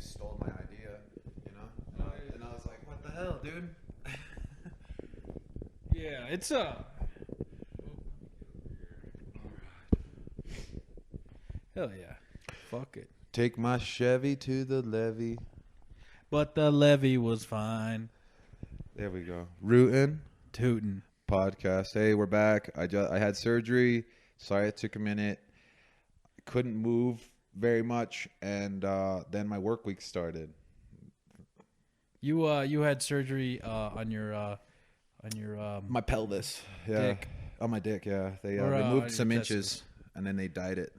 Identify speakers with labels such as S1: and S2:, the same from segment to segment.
S1: stole my idea, you know? And I was like, what the hell, dude?
S2: Yeah, it's a. Hell yeah. Fuck it.
S1: Take my Chevy to the levee.
S2: But the levee was fine.
S1: There we go. Rootin'
S2: Tootin'.
S1: podcast. Hey, we're back. I had surgery. Sorry it took a minute. Couldn't move very much, and then my work week started.
S2: You had surgery on your
S1: My pelvis. Yeah.
S2: dick.
S1: On my dick, yeah. They
S2: Or,
S1: removed
S2: on
S1: some
S2: your
S1: inches,
S2: testicles.
S1: and then they dyed it.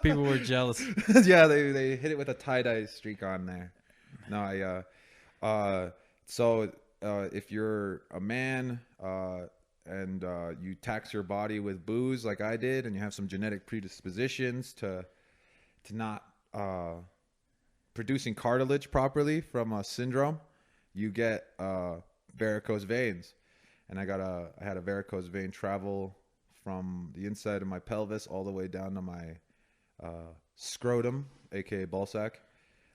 S2: People were jealous.
S1: Yeah, they hit it with a tie-dye streak on there. No, if you're a man and you tax your body with booze like I did, and you have some genetic predispositions to not producing cartilage properly from a syndrome, you get varicose veins. And I had a varicose vein travel from the inside of my pelvis all the way down to my scrotum, aka ball sack.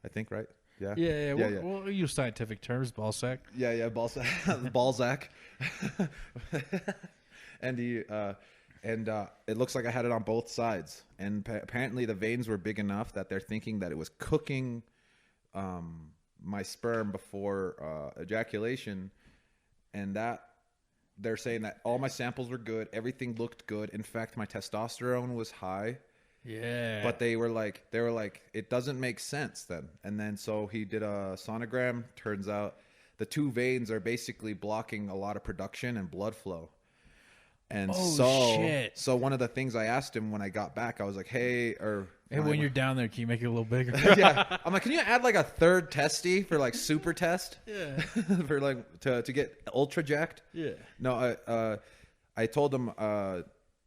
S1: I think, right? Yeah.
S2: Yeah. We'll use scientific terms, ball sack.
S1: Yeah, ball sack, Balzac. And it looks like I had it on both sides. And apparently the veins were big enough that they're thinking that it was cooking my sperm before ejaculation, and that they're saying that all my samples were good, everything looked good. In fact, my testosterone was high.
S2: Yeah.
S1: But they were like, it doesn't make sense then. And then so he did a sonogram. Turns out the two veins are basically blocking a lot of production and blood flow. And
S2: shit.
S1: So one of the things I asked him when I got back, I was like, hey,
S2: when you're down there, can you make it a little bigger?
S1: yeah. I'm like, can you add like a third testy for like super test?
S2: Yeah.
S1: For like to get ultra jacked?
S2: Yeah.
S1: No, I told him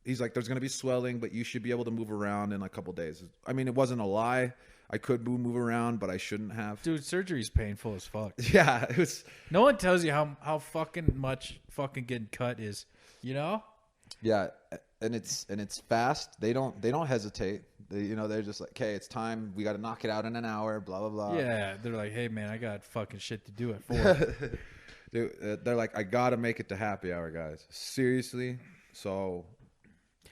S1: he's like, there's going to be swelling, but you should be able to move around in a couple days. I mean, it wasn't a lie. I could move around, but I shouldn't have.
S2: Dude, surgery's painful as fuck.
S1: Yeah, it was.
S2: No one tells you how fucking much fucking getting cut is, you know?
S1: Yeah, and it's fast. They don't hesitate. They're just like, okay, it's time. We got to knock it out in an hour. Blah blah blah.
S2: Yeah, they're like, hey man, I got fucking shit to do at 4.
S1: Dude, they're like, I gotta make it to happy hour, guys. Seriously. So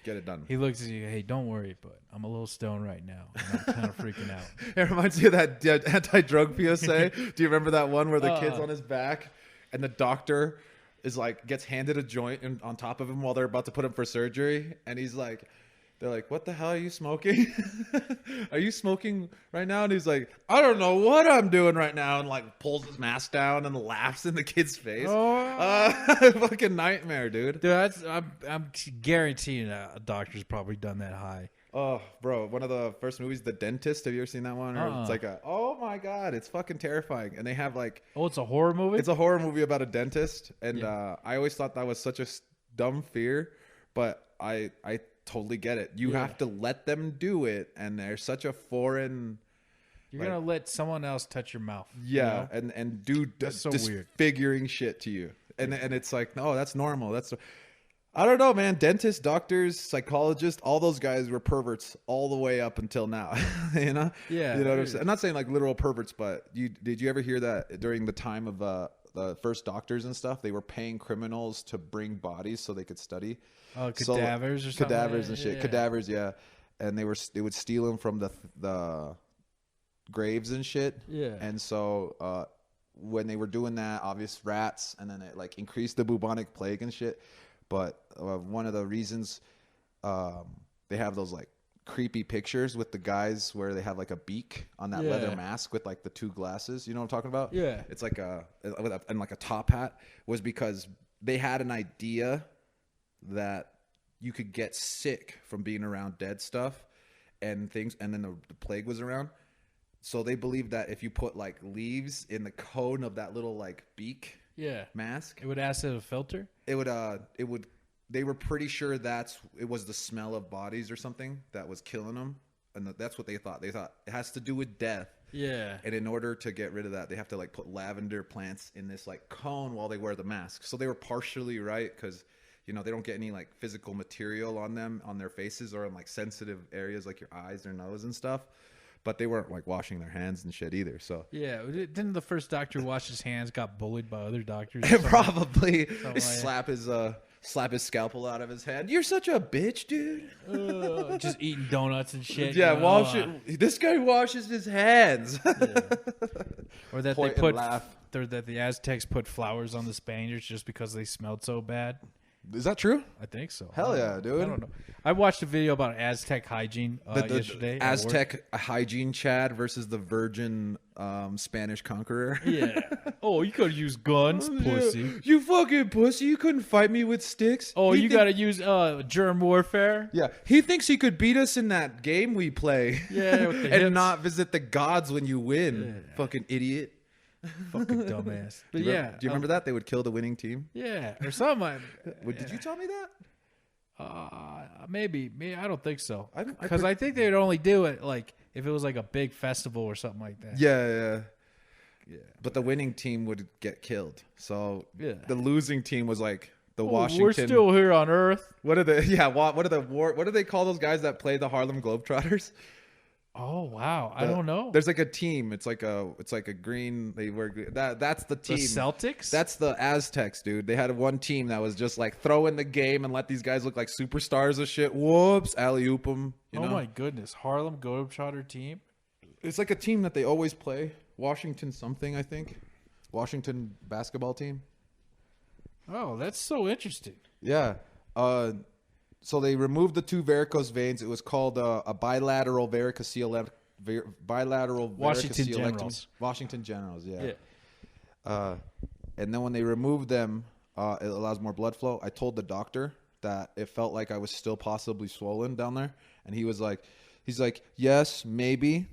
S1: get it done.
S2: He looks at you, hey, don't worry, but I'm a little stoned right now. And I'm kind of freaking out.
S1: It reminds me of that anti-drug PSA. Do you remember that one where the kid's on his back and the doctor is like gets handed a joint on top of him while they're about to put him for surgery, and he's like, they're like, what the hell are you smoking? Are you smoking right now? And he's like, I don't know what I'm doing right now, and like pulls his mask down and laughs in the kid's face. Fucking nightmare, dude.
S2: Dude, I'm guaranteeing a doctor's probably done that high.
S1: Oh, bro, one of the first movies, The Dentist. Have you ever seen that one? Or It's like oh my god, it's fucking terrifying. And they have like,
S2: oh, it's a horror movie.
S1: It's a horror movie about a dentist, and I always thought that was such a dumb fear, but I totally get it. You have to let them do it, and they're such a foreign.
S2: You're gonna let someone else touch your mouth.
S1: Yeah,
S2: you know?
S1: and do
S2: That's so weird.
S1: Disfiguring shit to you, and it's like, no, that's normal. I don't know, man. Dentists, doctors, psychologists, all those guys were perverts all the way up until now. You know?
S2: Yeah.
S1: You know what I'm saying? I'm not saying like literal perverts, but did you ever hear that during the time of the first doctors and stuff, they were paying criminals to bring bodies so they could study?
S2: Oh, cadavers or something?
S1: Cadavers and shit. Yeah. Cadavers, yeah. And they would steal them from the graves and shit.
S2: Yeah.
S1: And so when they were doing that, obvious rats, and then it like increased the bubonic plague and shit. But one of the reasons they have those like creepy pictures with the guys where they have like a beak on that leather mask with like the two glasses, you know what I'm talking about?
S2: Yeah.
S1: It's like and like a top hat, was because they had an idea that you could get sick from being around dead stuff and things, and then the plague was around. So they believed that if you put like leaves in the cone of that little like beak mask,
S2: it would acid a filter.
S1: It would. They were pretty sure it was the smell of bodies or something that was killing them, and that's what they thought. They thought it has to do with death.
S2: Yeah.
S1: And in order to get rid of that, they have to like put lavender plants in this like cone while they wear the mask. So they were partially right, because they don't get any like physical material on them, on their faces, or on like sensitive areas like your eyes or nose and stuff. but they weren't like washing their hands and shit either. So
S2: Yeah, didn't the first doctor wash his hands? Got bullied by other doctors.
S1: probably
S2: Something like
S1: slap his scalpel out of his hand. You're such a bitch, dude.
S2: Just eating donuts and shit.
S1: Yeah,
S2: you know?
S1: wash it. This guy washes his hands.
S2: Yeah. Or that
S1: Point
S2: they put
S1: and laugh.
S2: that the Aztecs put flowers on the Spaniards just because they smelled so bad.
S1: Is that true?
S2: I think so.
S1: Hell yeah, dude.
S2: I don't know. I watched a video about Aztec hygiene yesterday. at work.
S1: Aztec hygiene Chad versus the virgin Spanish conqueror.
S2: Yeah. Oh, you could use guns, pussy.
S1: You fucking pussy. You couldn't fight me with sticks.
S2: Oh, you got to use germ warfare.
S1: Yeah, he thinks he could beat us in that game we play.
S2: Yeah, with the
S1: and
S2: hits.
S1: not visit the gods when you win.
S2: Yeah.
S1: Fucking idiot.
S2: Fucking dumbass. But
S1: Do you remember that? They would kill the winning team?
S2: Yeah, or something.
S1: Did you tell me that?
S2: Maybe. I don't think so.
S1: I
S2: Because I think they'd only do it like if it was like a big festival or something like that.
S1: Yeah. But the winning team would get killed. So
S2: Yeah.
S1: the losing team was like the
S2: Oh,
S1: Washington.
S2: we're still here on Earth.
S1: What are the yeah? What do they call those guys that play the Harlem Globetrotters?
S2: Oh wow, I don't know.
S1: There's like a team. It's like a green. They wear that's the team.
S2: The Celtics.
S1: That's the Aztecs, dude. They had one team that was just like throw in the game and let these guys look like superstars of shit. Whoops, alley oop them. You know?
S2: my goodness, Harlem Globetrotter team.
S1: It's like a team that they always play. Washington something, I think. Washington basketball team.
S2: Oh, that's so interesting.
S1: Yeah. So they removed the two varicose veins. It was called a bilateral varicocele.
S2: Washington Generals.
S1: Washington Generals, yeah. And then when they removed them, it allows more blood flow. I told the doctor that it felt like I was still possibly swollen down there, and he's like, yes, maybe,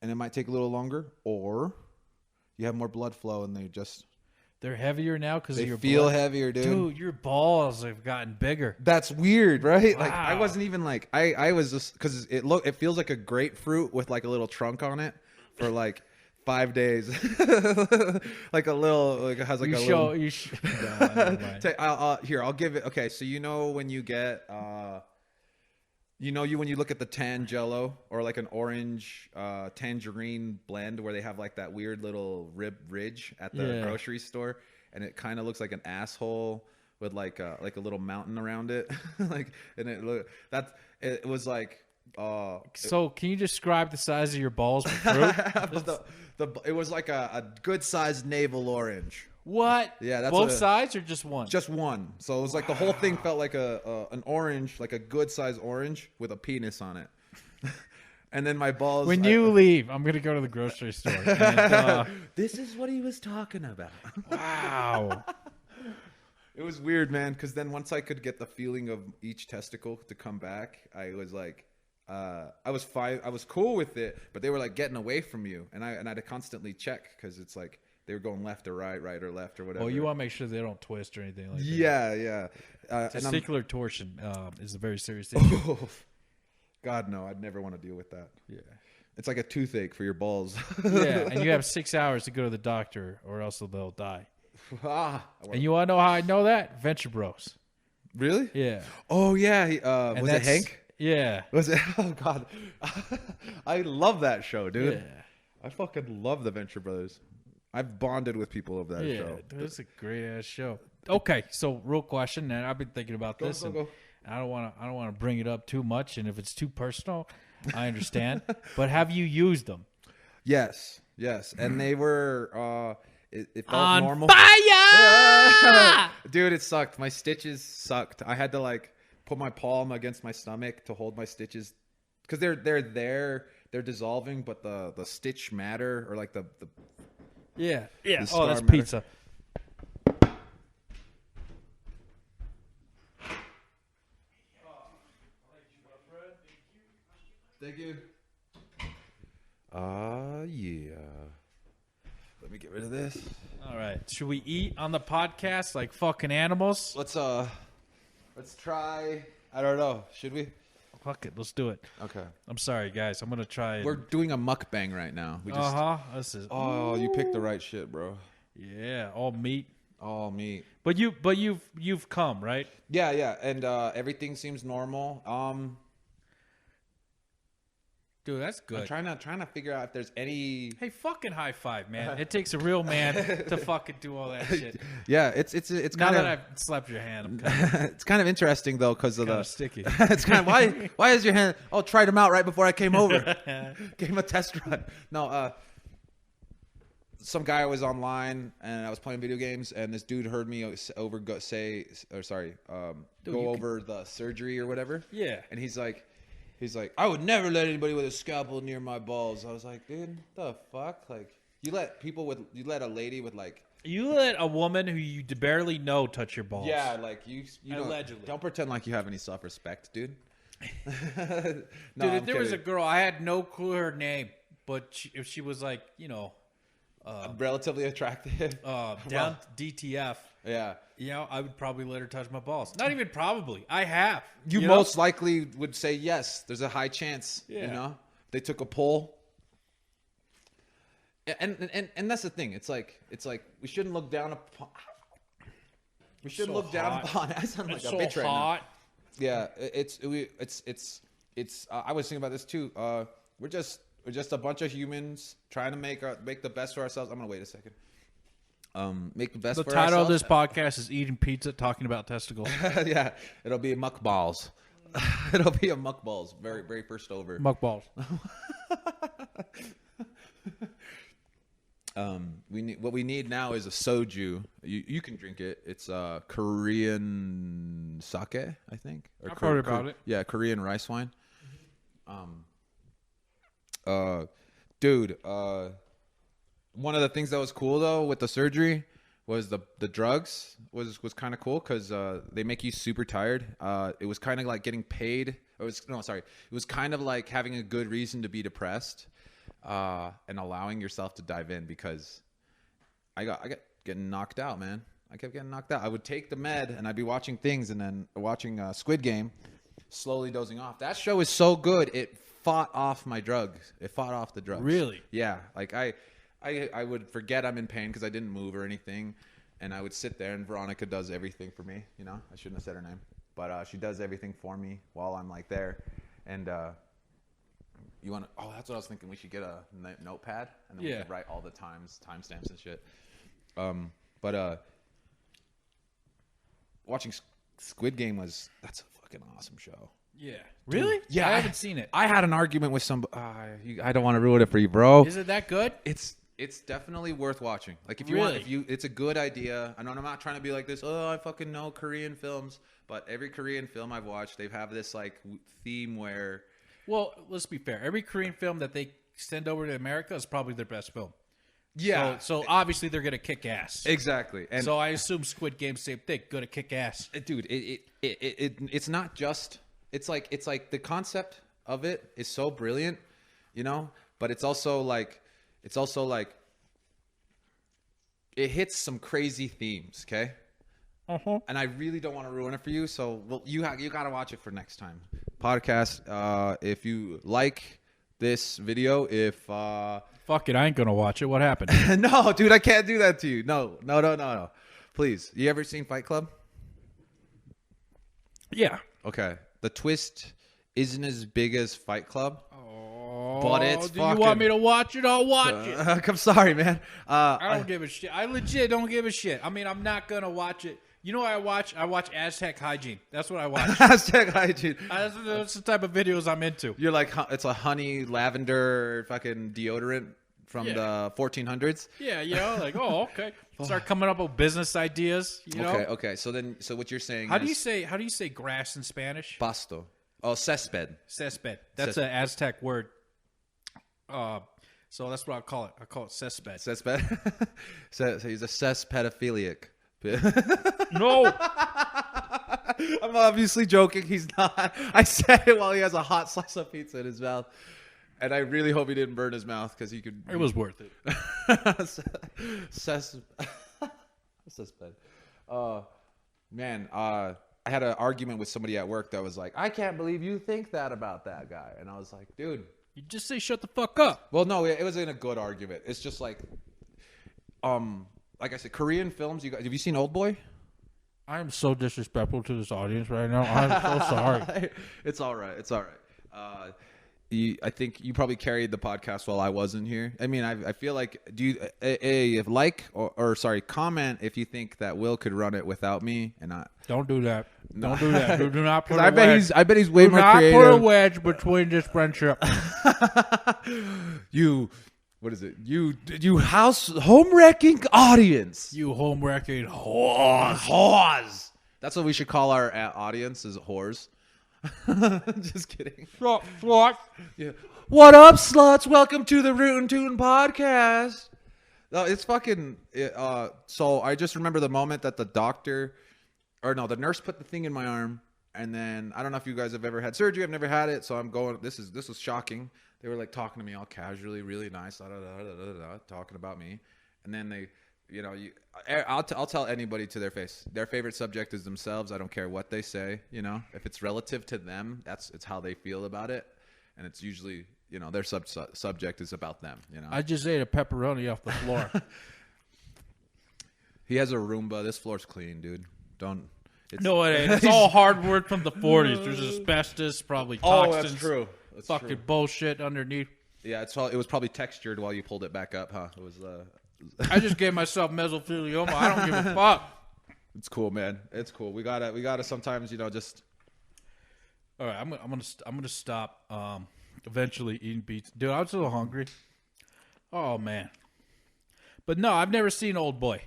S1: and it might take a little longer, or you have more blood flow, and
S2: They're heavier now because of your
S1: feel
S2: blood.
S1: heavier, dude.
S2: Dude, your balls have gotten bigger.
S1: That's weird, right? Like I
S2: Wow.
S1: wasn't even like I was just because it feels like a grapefruit with like a little trunk on it for like 5 days, like a little like it has like
S2: You
S1: a
S2: show
S1: little.
S2: you. No, never mind.
S1: I'll give it. Okay, so you know when you get when you look at the tan Jello or like an orange tangerine blend where they have like that weird little rib ridge at the grocery store, and it kind of looks like an asshole with like a little mountain around it, it was like.
S2: So, can you describe the size of your balls with fruit?
S1: It was like a good sized navel orange.
S2: What?
S1: Yeah, that's
S2: both sides or just one?
S1: Just one. So it was like the whole thing felt like an orange, like a good size orange with a penis on it. And then my balls.
S2: When you leave, I'm gonna go to the grocery store. And,
S1: this is what he was talking about.
S2: wow.
S1: It was weird, man. Because then once I could get the feeling of each testicle to come back, I was like. I was fine. I was cool with it, but they were like getting away from you, and I had to constantly check because it's like they were going left or right or left or whatever.
S2: Oh, you want to make sure they don't twist or anything like that.
S1: Yeah.
S2: Testicular torsion is a very serious issue.
S1: God, no, I'd never want to deal with that.
S2: Yeah.
S1: It's like a toothache for your balls.
S2: Yeah, and you have 6 hours to go to the doctor, or else they'll die. And you want to know how I know that? Venture Bros.
S1: Really?
S2: Yeah.
S1: Oh yeah. Was it Hank?
S2: Yeah.
S1: Was it? Oh God, I love that show, dude.
S2: Yeah.
S1: I fucking love the Venture Brothers. I've bonded with people of that show.
S2: Dude, it's a great ass show. Okay, so real question, and I've been thinking about this,
S1: go.
S2: and I don't want to bring it up too much, and if it's too personal, I understand. But have you used them?
S1: Yes, and they were. It felt
S2: On
S1: normal.
S2: Fire!
S1: Dude, it sucked. My stitches sucked. I had to like put my palm against my stomach to hold my stitches because they're dissolving, but the stitch matter or like the
S2: Yeah.
S1: The
S2: Oh,
S1: star
S2: that's
S1: matter.
S2: pizza.
S1: Thank you. Yeah. Let me get rid of this.
S2: All right. Should we eat on the podcast like fucking animals?
S1: Let's try. I don't know. Should we?
S2: Fuck it. Let's do it.
S1: Okay.
S2: I'm sorry, guys. I'm gonna try.
S1: We're doing a mukbang right now. We just.
S2: This is.
S1: Oh, you picked the right shit, bro.
S2: Yeah, all meat.
S1: All meat.
S2: But you've come, right?
S1: Yeah, and everything seems normal.
S2: Dude, that's good.
S1: I'm trying to figure out if there's any.
S2: Hey, fucking high five, man! It takes a real man to fucking do all that shit.
S1: Yeah, it's
S2: Now
S1: kind
S2: that
S1: of.
S2: I've slapped your hand, I'm
S1: It's kind of interesting though because of the
S2: sticky.
S1: It's kind of why is your hand? Oh, tried them out right before I came over. Gave him a test run. No, some guy was online and I was playing video games and this dude heard me go over the surgery or whatever.
S2: Yeah,
S1: and he's like, I would never let anybody with a scalpel near my balls. I was like, dude, the fuck? Like, you let a lady with like.
S2: You let a woman who you barely know touch your balls.
S1: Yeah, like you
S2: allegedly.
S1: don't pretend like you have any self-respect, dude.
S2: Dude, if there was a girl, I had no clue her name, but if she was like,
S1: relatively attractive,
S2: down DTF,
S1: yeah,
S2: I would probably let her touch my balls. Not even probably, I have.
S1: You most likely would say yes. There's a high chance.
S2: Yeah.
S1: They took a poll. And that's the thing. It's like we shouldn't look down upon. We shouldn't look down upon. I sound like a bitch right now. Yeah, it's. I was thinking about this too. We're just a bunch of humans trying to make the best for ourselves. I'm gonna wait a second. Make the best.
S2: The
S1: for
S2: title
S1: ourselves.
S2: of this podcast is "Eating Pizza, Talking About Testicles."
S1: Yeah, it'll be muckballs. It'll be a muckballs. Very very first over.
S2: Muckballs.
S1: What we need now is a soju. You can drink it. It's Korean sake, I think.
S2: I've heard about it.
S1: Yeah, Korean rice wine. Dude, one of the things that was cool though with the surgery was the drugs was kind of cool because they make you super tired. It was kind of like getting paid. It was kind of like having a good reason to be depressed. And allowing yourself to dive in because I got getting knocked out, man. I kept getting knocked out. I would take the med and I'd be watching things and then watching Squid Game, slowly dozing off. That show is so good. It fought off my drugs. It fought off the drugs.
S2: Really?
S1: Yeah. Like I would forget I'm in pain because I didn't move or anything, and I would sit there and Veronica does everything for me. I shouldn't have said her name, but she does everything for me while I'm like there, and. You want to? Oh, that's what I was thinking. We should get a notepad and then we could write all the timestamps and shit. But watching Squid Game that's a fucking awesome show.
S2: Yeah. Really?
S1: Yeah,
S2: I haven't seen it.
S1: I had an argument with some. I don't want to ruin it for you, bro.
S2: Is it that good?
S1: It's definitely worth watching. Like if you
S2: really?
S1: want, it's a good idea. I know I'm not trying to be like this. Oh, I fucking know Korean films, but every Korean film I've watched, they have this like theme where.
S2: Well, let's be fair. Every Korean film that they send over to America is probably their best film.
S1: Yeah.
S2: So obviously they're gonna kick ass.
S1: Exactly. And
S2: so I assume Squid Game same thing. Gonna kick ass.
S1: Dude, it's not just. It's like the concept of it is so brilliant, But it's also like it hits some crazy themes. Okay. And I really don't want to ruin it for you. So you got to watch it for next time. Podcast. If you like this video,
S2: fuck it, I ain't gonna watch it. What happened?
S1: No, dude, I can't do that to you. No. Please, you ever seen Fight Club?
S2: Yeah.
S1: Okay. The twist isn't as big as Fight Club.
S2: Oh,
S1: but it's
S2: do you want me to watch it? I'll watch it.
S1: I'm sorry, man.
S2: I don't give a shit. I legit don't give a shit. I mean, I'm not gonna watch it. You know what I watch? I watch Aztec Hygiene. That's what I watch.
S1: Aztec Hygiene.
S2: That's the type of videos I'm into.
S1: You're like, it's a honey lavender fucking deodorant from the 1400s.
S2: Yeah, like, oh, okay. Start coming up with business ideas.
S1: Okay. So what you're saying?
S2: How do you say grass in Spanish?
S1: Pasto. Oh, césped.
S2: Césped. That's an Aztec word. So that's what I call it. I call it césped.
S1: Césped. So he's a cespedophiliac.
S2: No.
S1: I'm obviously joking. He's not. I said it while he has a hot slice of pizza in his mouth. And I really hope he didn't burn his mouth because he could.
S2: It was worth it.
S1: Césped. Man, I had an argument with somebody at work that was like, I can't believe you think that about that guy. And I was like, dude.
S2: You just say shut the fuck up.
S1: Well, no, it wasn't a good argument. It's just like I said, Korean films. Have you seen Old Boy?
S2: I am so disrespectful to this audience right now. I'm so sorry.
S1: It's all right. I think you probably carried the podcast while I wasn't here. I mean, I feel like comment if you think that Will could run it without me and not.
S2: Don't do that. Don't do that. Do not put.
S1: I bet he's way more creative.
S2: Do not put a wedge between this friendship.
S1: What is it? You home wrecking audience.
S2: You home wrecking whores.
S1: That's what we should call our audience, is whores. Just kidding.
S2: Slut.
S1: Yeah. What up, sluts? Welcome to the Rootin' Tootin' podcast. No, it's fucking. So I just remember the moment that the nurse put the thing in my arm, and then I don't know if you guys have ever had surgery. I've never had it, so I'm going. This was shocking. They were like talking to me all casually, really nice, talking about me, and then they. I'll tell anybody to their face. Their favorite subject is themselves. I don't care what they say. If it's relative to them, it's how they feel about it, and it's usually their subject is about them.
S2: I just ate a pepperoni off the floor.
S1: He has a Roomba. This floor's clean, dude. Don't.
S2: No, it ain't. It's all hardwood from the 40s. There's asbestos, probably toxins.
S1: Oh, that's true. That's
S2: fucking
S1: true.
S2: bullshit underneath.
S1: Yeah, it was probably textured while you pulled it back up, huh? It was.
S2: I just gave myself mesothelioma. I don't give a fuck.
S1: It's cool, man. It's cool. We gotta sometimes, just.
S2: All right, I'm gonna stop. Eventually eating pizza, dude. I'm so hungry. Oh man. But no, I've never seen Old Boy,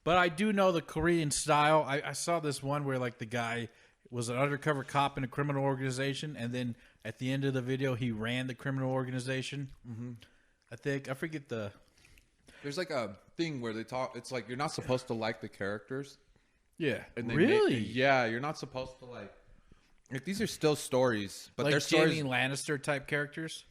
S2: but I do know the Korean style. I saw this one where like the guy was an undercover cop in a criminal organization, and then at the end of the video, he ran the criminal organization. Mm-hmm. I forget the.
S1: There's like a thing where they talk. It's like you're not supposed to like the characters.
S2: Yeah.
S1: And
S2: really?
S1: Yeah, you're not supposed to like these are still stories, but
S2: like
S1: they're stories.
S2: Jaime Lannister type characters.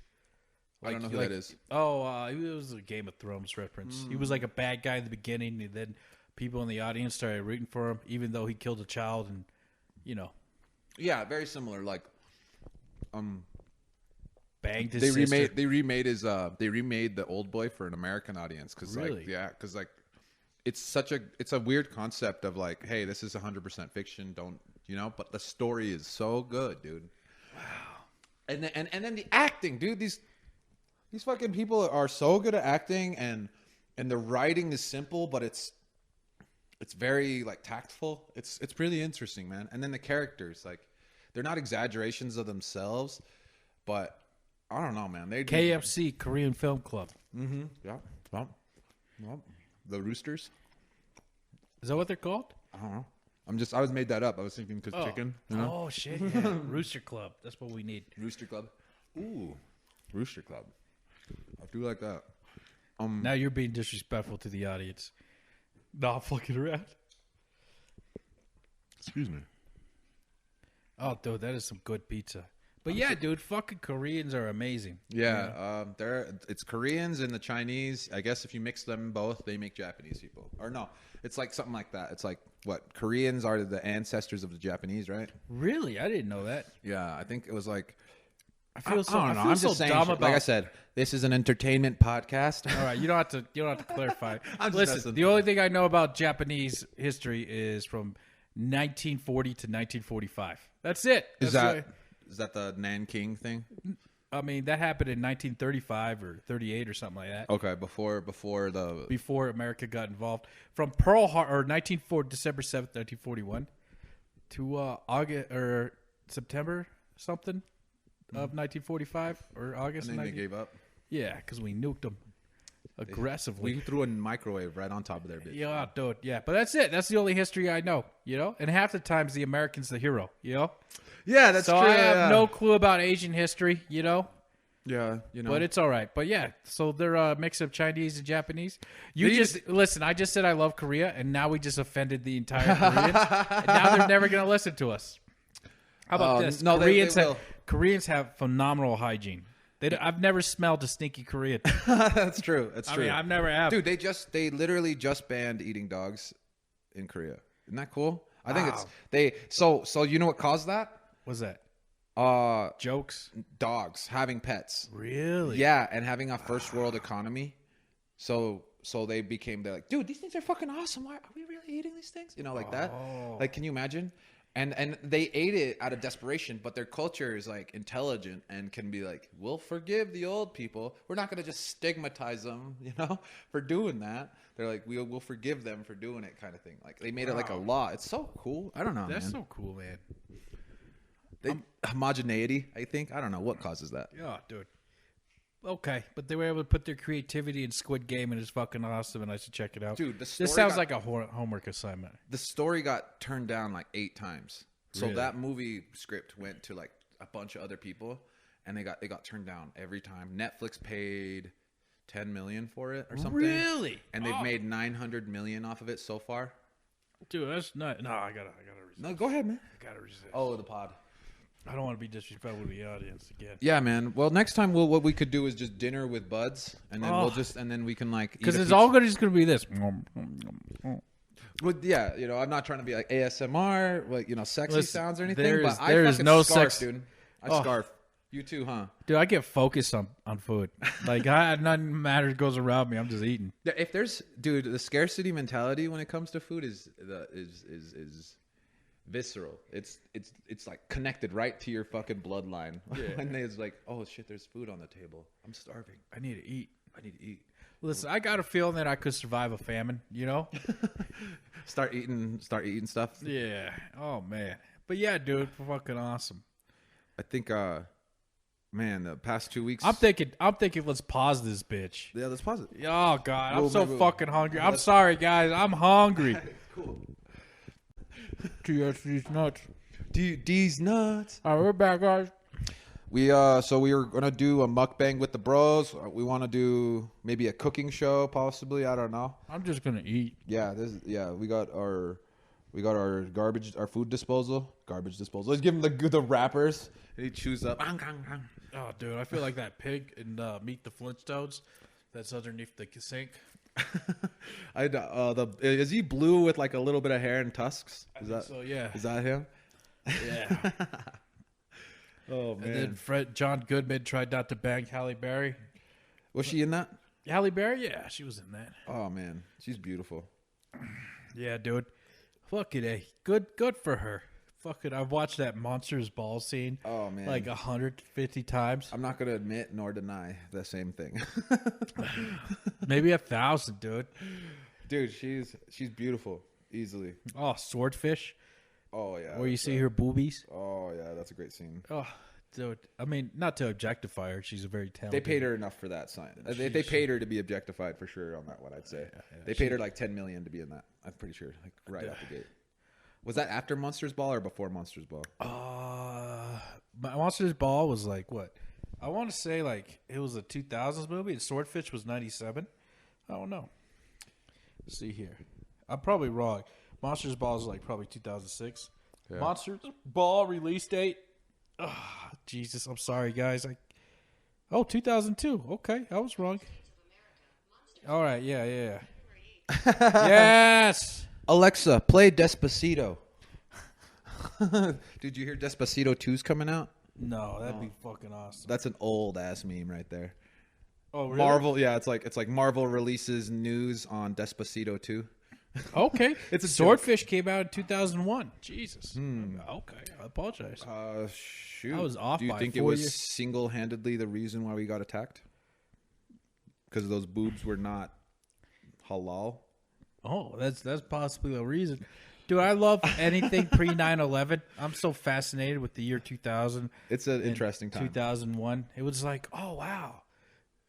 S1: I don't know who that is.
S2: Oh, it was a Game of Thrones reference. He was like a bad guy in the beginning, and then people in the audience started rooting for him, even though he killed a child, and
S1: Yeah, very similar. Like,
S2: banged his
S1: they
S2: sister.
S1: They remade the Old Boy for an American audience because
S2: really?
S1: because it's a weird concept of like, hey, this is 100% fiction. Don't but the story is so good, dude. Wow. And then the acting, dude. These fucking people are so good at acting, and the writing is simple, but it's very like tactful. It's really interesting, man. And then the characters, like, they're not exaggerations of themselves, but I don't know, man. They
S2: KFC, Korean Film Club.
S1: Mm-hmm. Yeah. Well, the Roosters.
S2: Is that what they're called?
S1: I don't know. I was made that up. I was thinking because chicken.
S2: Oh shit! Yeah. Rooster Club. That's what we need.
S1: Rooster Club. Ooh, Rooster Club. I do like that.
S2: Now you're being disrespectful to the audience. Not fucking around.
S1: Excuse me.
S2: Oh, dude, that is some good pizza. But yeah, dude, fucking Koreans are amazing.
S1: Yeah, it's Koreans and the Chinese. I guess if you mix them both, they make Japanese people. Or no, it's like something like that. It's like what Koreans are the ancestors of the Japanese, right?
S2: Really, I didn't know that.
S1: Yeah, I think it was like.
S2: I feel so.
S1: I don't know.
S2: I'm
S1: just saying. Like I said, this is an entertainment podcast.
S2: All right, you don't have to clarify. Listen, the only thing I know about Japanese history is from 1940 to 1945. That's it.
S1: Is that the Nanking thing?
S2: I mean, that happened in 1935 or 38 or something like that.
S1: Okay, before
S2: America got involved. From Pearl Harbor, December 7th, 1941, to August or September something of 1945 or August.
S1: And then they gave up.
S2: Yeah, because we nuked them aggressively.
S1: We threw a microwave right on top of their bitch.
S2: Yeah, dude. Yeah, but that's it. That's the only history I know. And half the times the American's the hero.
S1: Yeah, that's
S2: so
S1: true.
S2: I have no clue about Asian history.
S1: Yeah,
S2: But it's all right. But yeah, so they're a mix of Chinese and Japanese. Listen. I just said I love Korea, and now we just offended the entire Koreans. And now they're never going to listen to us. How about this?
S1: No,
S2: Koreans have phenomenal hygiene. I've never smelled a stinky Korean.
S1: That's true. That's true.
S2: I mean, I've never have.
S1: Dude, they literally just banned eating dogs in Korea. Isn't that cool? I think so you know what caused that?
S2: What's that? Jokes?
S1: Dogs having pets.
S2: Really?
S1: Yeah, and having a first world economy. So they're like, dude, these things are fucking awesome. Why are we really eating these things? Like that? Like, can you imagine? And they ate it out of desperation, but their culture is like intelligent and can be like, we'll forgive the old people. We're not going to just stigmatize them, for doing that. They're like, we'll forgive them for doing it, kind of thing. Like they made it like a law. It's so cool. I don't know.
S2: That's
S1: man.
S2: so cool, man.
S1: Homogeneity, I think. I don't know what causes that.
S2: Yeah, dude. Okay, but they were able to put their creativity in Squid Game, and it's fucking awesome, and I should check it out.
S1: Dude,
S2: this sounds like a homework assignment.
S1: The story got turned down like 8 times. So
S2: Really?
S1: that movie script went to like a bunch of other people, and they got turned down every time. Netflix paid $10 million for it or something.
S2: Really?
S1: And they've made $900 million off of it so far.
S2: Dude, that's not. No, I gotta resist.
S1: No, go ahead, man.
S2: I gotta resist.
S1: Oh, the pod.
S2: I don't want to be disrespectful to the audience again.
S1: Yeah, man. Well, next time what we could do is just dinner with buds, and then then we can like
S2: because it's all just gonna be this.
S1: Well, yeah, I'm not trying to be like ASMR, like sexy sounds or anything. But
S2: there is no
S1: scarf,
S2: sex,
S1: dude. I scarf. You too, huh?
S2: Dude, I get focused on food. Like nothing matters goes around me. I'm just eating.
S1: If there's, dude, the scarcity mentality when it comes to food is visceral. It's like connected right to your fucking bloodline.
S2: Yeah.
S1: And it's like, oh shit, there's food on the table. I'm starving.
S2: I need to eat.
S1: I need to eat.
S2: Listen, I got a feeling that I could survive a famine.
S1: Start eating stuff.
S2: Yeah. Oh man. But yeah, dude, fucking awesome.
S1: I think, man, the past 2 weeks.
S2: I'm thinking. Let's pause this bitch.
S1: Yeah, let's pause it.
S2: Oh god, I'm so fucking hungry. I'm sorry, guys. I'm hungry.
S1: Cool.
S2: TSD's nuts.
S1: D's nuts.
S2: All right, we're back, guys.
S1: We were gonna do a mukbang with the bros. We want to do maybe a cooking show, possibly. I don't know.
S2: I'm just gonna eat.
S1: Yeah, we got our food disposal. Let's give him the wrappers. And he chews up.
S2: Oh, dude, I feel like that pig in Meet the Flintstones that's underneath the sink.
S1: Is he blue with like a little bit of hair and tusks?
S2: So yeah.
S1: Is that him?
S2: Yeah.
S1: Oh man.
S2: And then John Goodman tried not to bang Halle Berry.
S1: Was she in that?
S2: Halle Berry? Yeah, she was in that.
S1: Oh man, she's beautiful.
S2: Yeah, dude. Fuck it, eh? Good for her. Fuck it. I've watched that Monsters Ball scene.
S1: Oh man,
S2: like 150 times.
S1: I'm not gonna admit nor deny the same thing.
S2: Maybe 1,000, dude.
S1: Dude, she's beautiful, easily.
S2: Oh, Swordfish.
S1: Oh yeah.
S2: Where you see her boobies.
S1: Oh yeah, that's a great scene.
S2: Oh, dude. I mean, not to objectify her. She's a very talented.
S1: They paid her enough for that sign. They paid her to be objectified for sure on that one. I'd say they paid her like $10 million to be in that. I'm pretty sure, like right out the gate. Was that after Monsters Ball or before Monsters Ball?
S2: Monsters Ball was like what? I want to say like it was a 2000s movie, and Swordfish was 97. I don't know. Let's see here. I'm probably wrong. Monsters Ball is like probably 2006. Yeah. Monsters Ball release date. Oh, Jesus, I'm sorry, guys. 2002. Okay, I was wrong. All right, yeah. Yes.
S1: Alexa, play Despacito. Did you hear Despacito 2's coming out?
S2: No, that'd be fucking awesome.
S1: That's an old ass meme right there.
S2: Oh, really?
S1: Marvel, yeah, it's like Marvel releases news on Despacito 2.
S2: Okay.
S1: It's a
S2: Swordfish came out in 2001. Jesus. Okay, I apologize.
S1: Shoot.
S2: I was off.
S1: Do you
S2: by
S1: think
S2: 4
S1: it was
S2: years.
S1: single-handedly the reason why we got attacked? Because those boobs were not halal?
S2: Oh, that's possibly the reason. Dude, I love anything pre 9/11. I'm so fascinated with the year 2000.
S1: It's an interesting time.
S2: 2001. It was like, oh wow,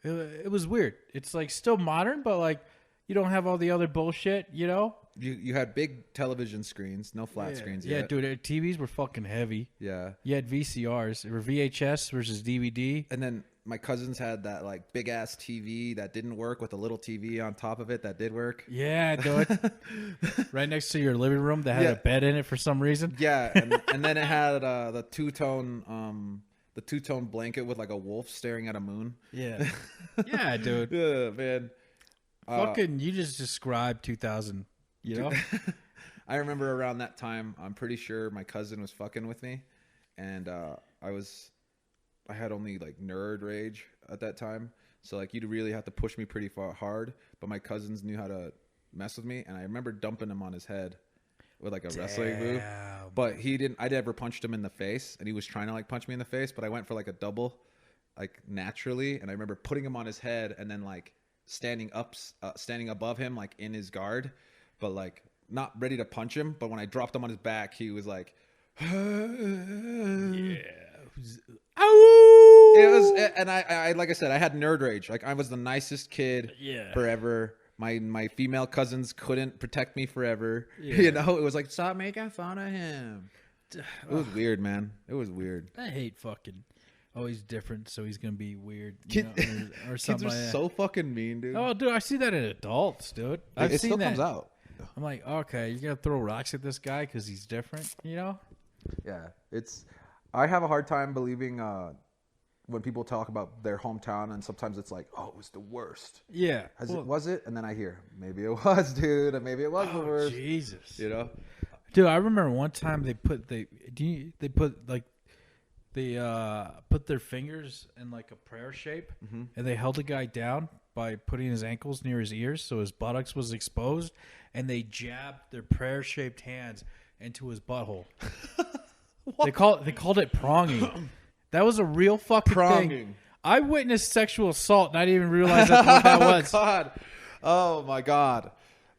S2: it was weird. It's like still modern, but like you don't have all the other bullshit,
S1: You had big television screens, no flat screens yet.
S2: Yeah, dude, TVs were fucking heavy.
S1: Yeah.
S2: You had VCRs or VHS versus DVD.
S1: And then my cousins had that like big ass TV that didn't work with a little TV on top of it that did work.
S2: Yeah, dude. Right next to your living room that had a bed in it for some reason.
S1: Yeah, and then it had the two-tone blanket with like a wolf staring at a moon.
S2: Yeah. Yeah, dude.
S1: Yeah, man.
S2: Fucking, you just described 2000,
S1: I remember around that time, I'm pretty sure my cousin was fucking with me, and I had only like nerd rage at that time, so like you'd really have to push me pretty hard. But my cousins knew how to mess with me, and I remember dumping him on his head. with like a wrestling move. But he didn't. I never punched him in the face, and he was trying to like punch me in the face. But I went for like a double, like naturally, and I remember putting him on his head and then like standing above him, like in his guard, but like not ready to punch him. But when I dropped him on his back, he was like, yeah. It was, and I like I said, I had nerd rage. Like I was the nicest kid forever. My female cousins couldn't protect me forever. Yeah. You know, it was like, stop making fun of him. It was weird, man. It was weird.
S2: I hate fucking. Oh, he's different, so he's gonna be weird. Or
S1: kids are so fucking mean, dude.
S2: Oh, dude, I see that in adults, dude. I've
S1: it
S2: seen
S1: still
S2: that.
S1: Comes out.
S2: I'm like, okay, you gotta throw rocks at this guy because he's different, you know?
S1: Yeah, I have a hard time believing when people talk about their hometown, and sometimes it's like, oh, it was the worst.
S2: Yeah,
S1: was it? And then I hear, maybe it was, dude, and maybe it was the worst.
S2: Jesus,
S1: you know,
S2: dude, I remember one time they put their fingers in like a prayer shape, and they held the guy down by putting his ankles near his ears so his buttocks was exposed, and they jabbed their prayer-shaped hands into his butthole. They called it pronging. That was a real fucking thing. I witnessed sexual assault, and I didn't even realize that's what that was.
S1: God. Oh my God,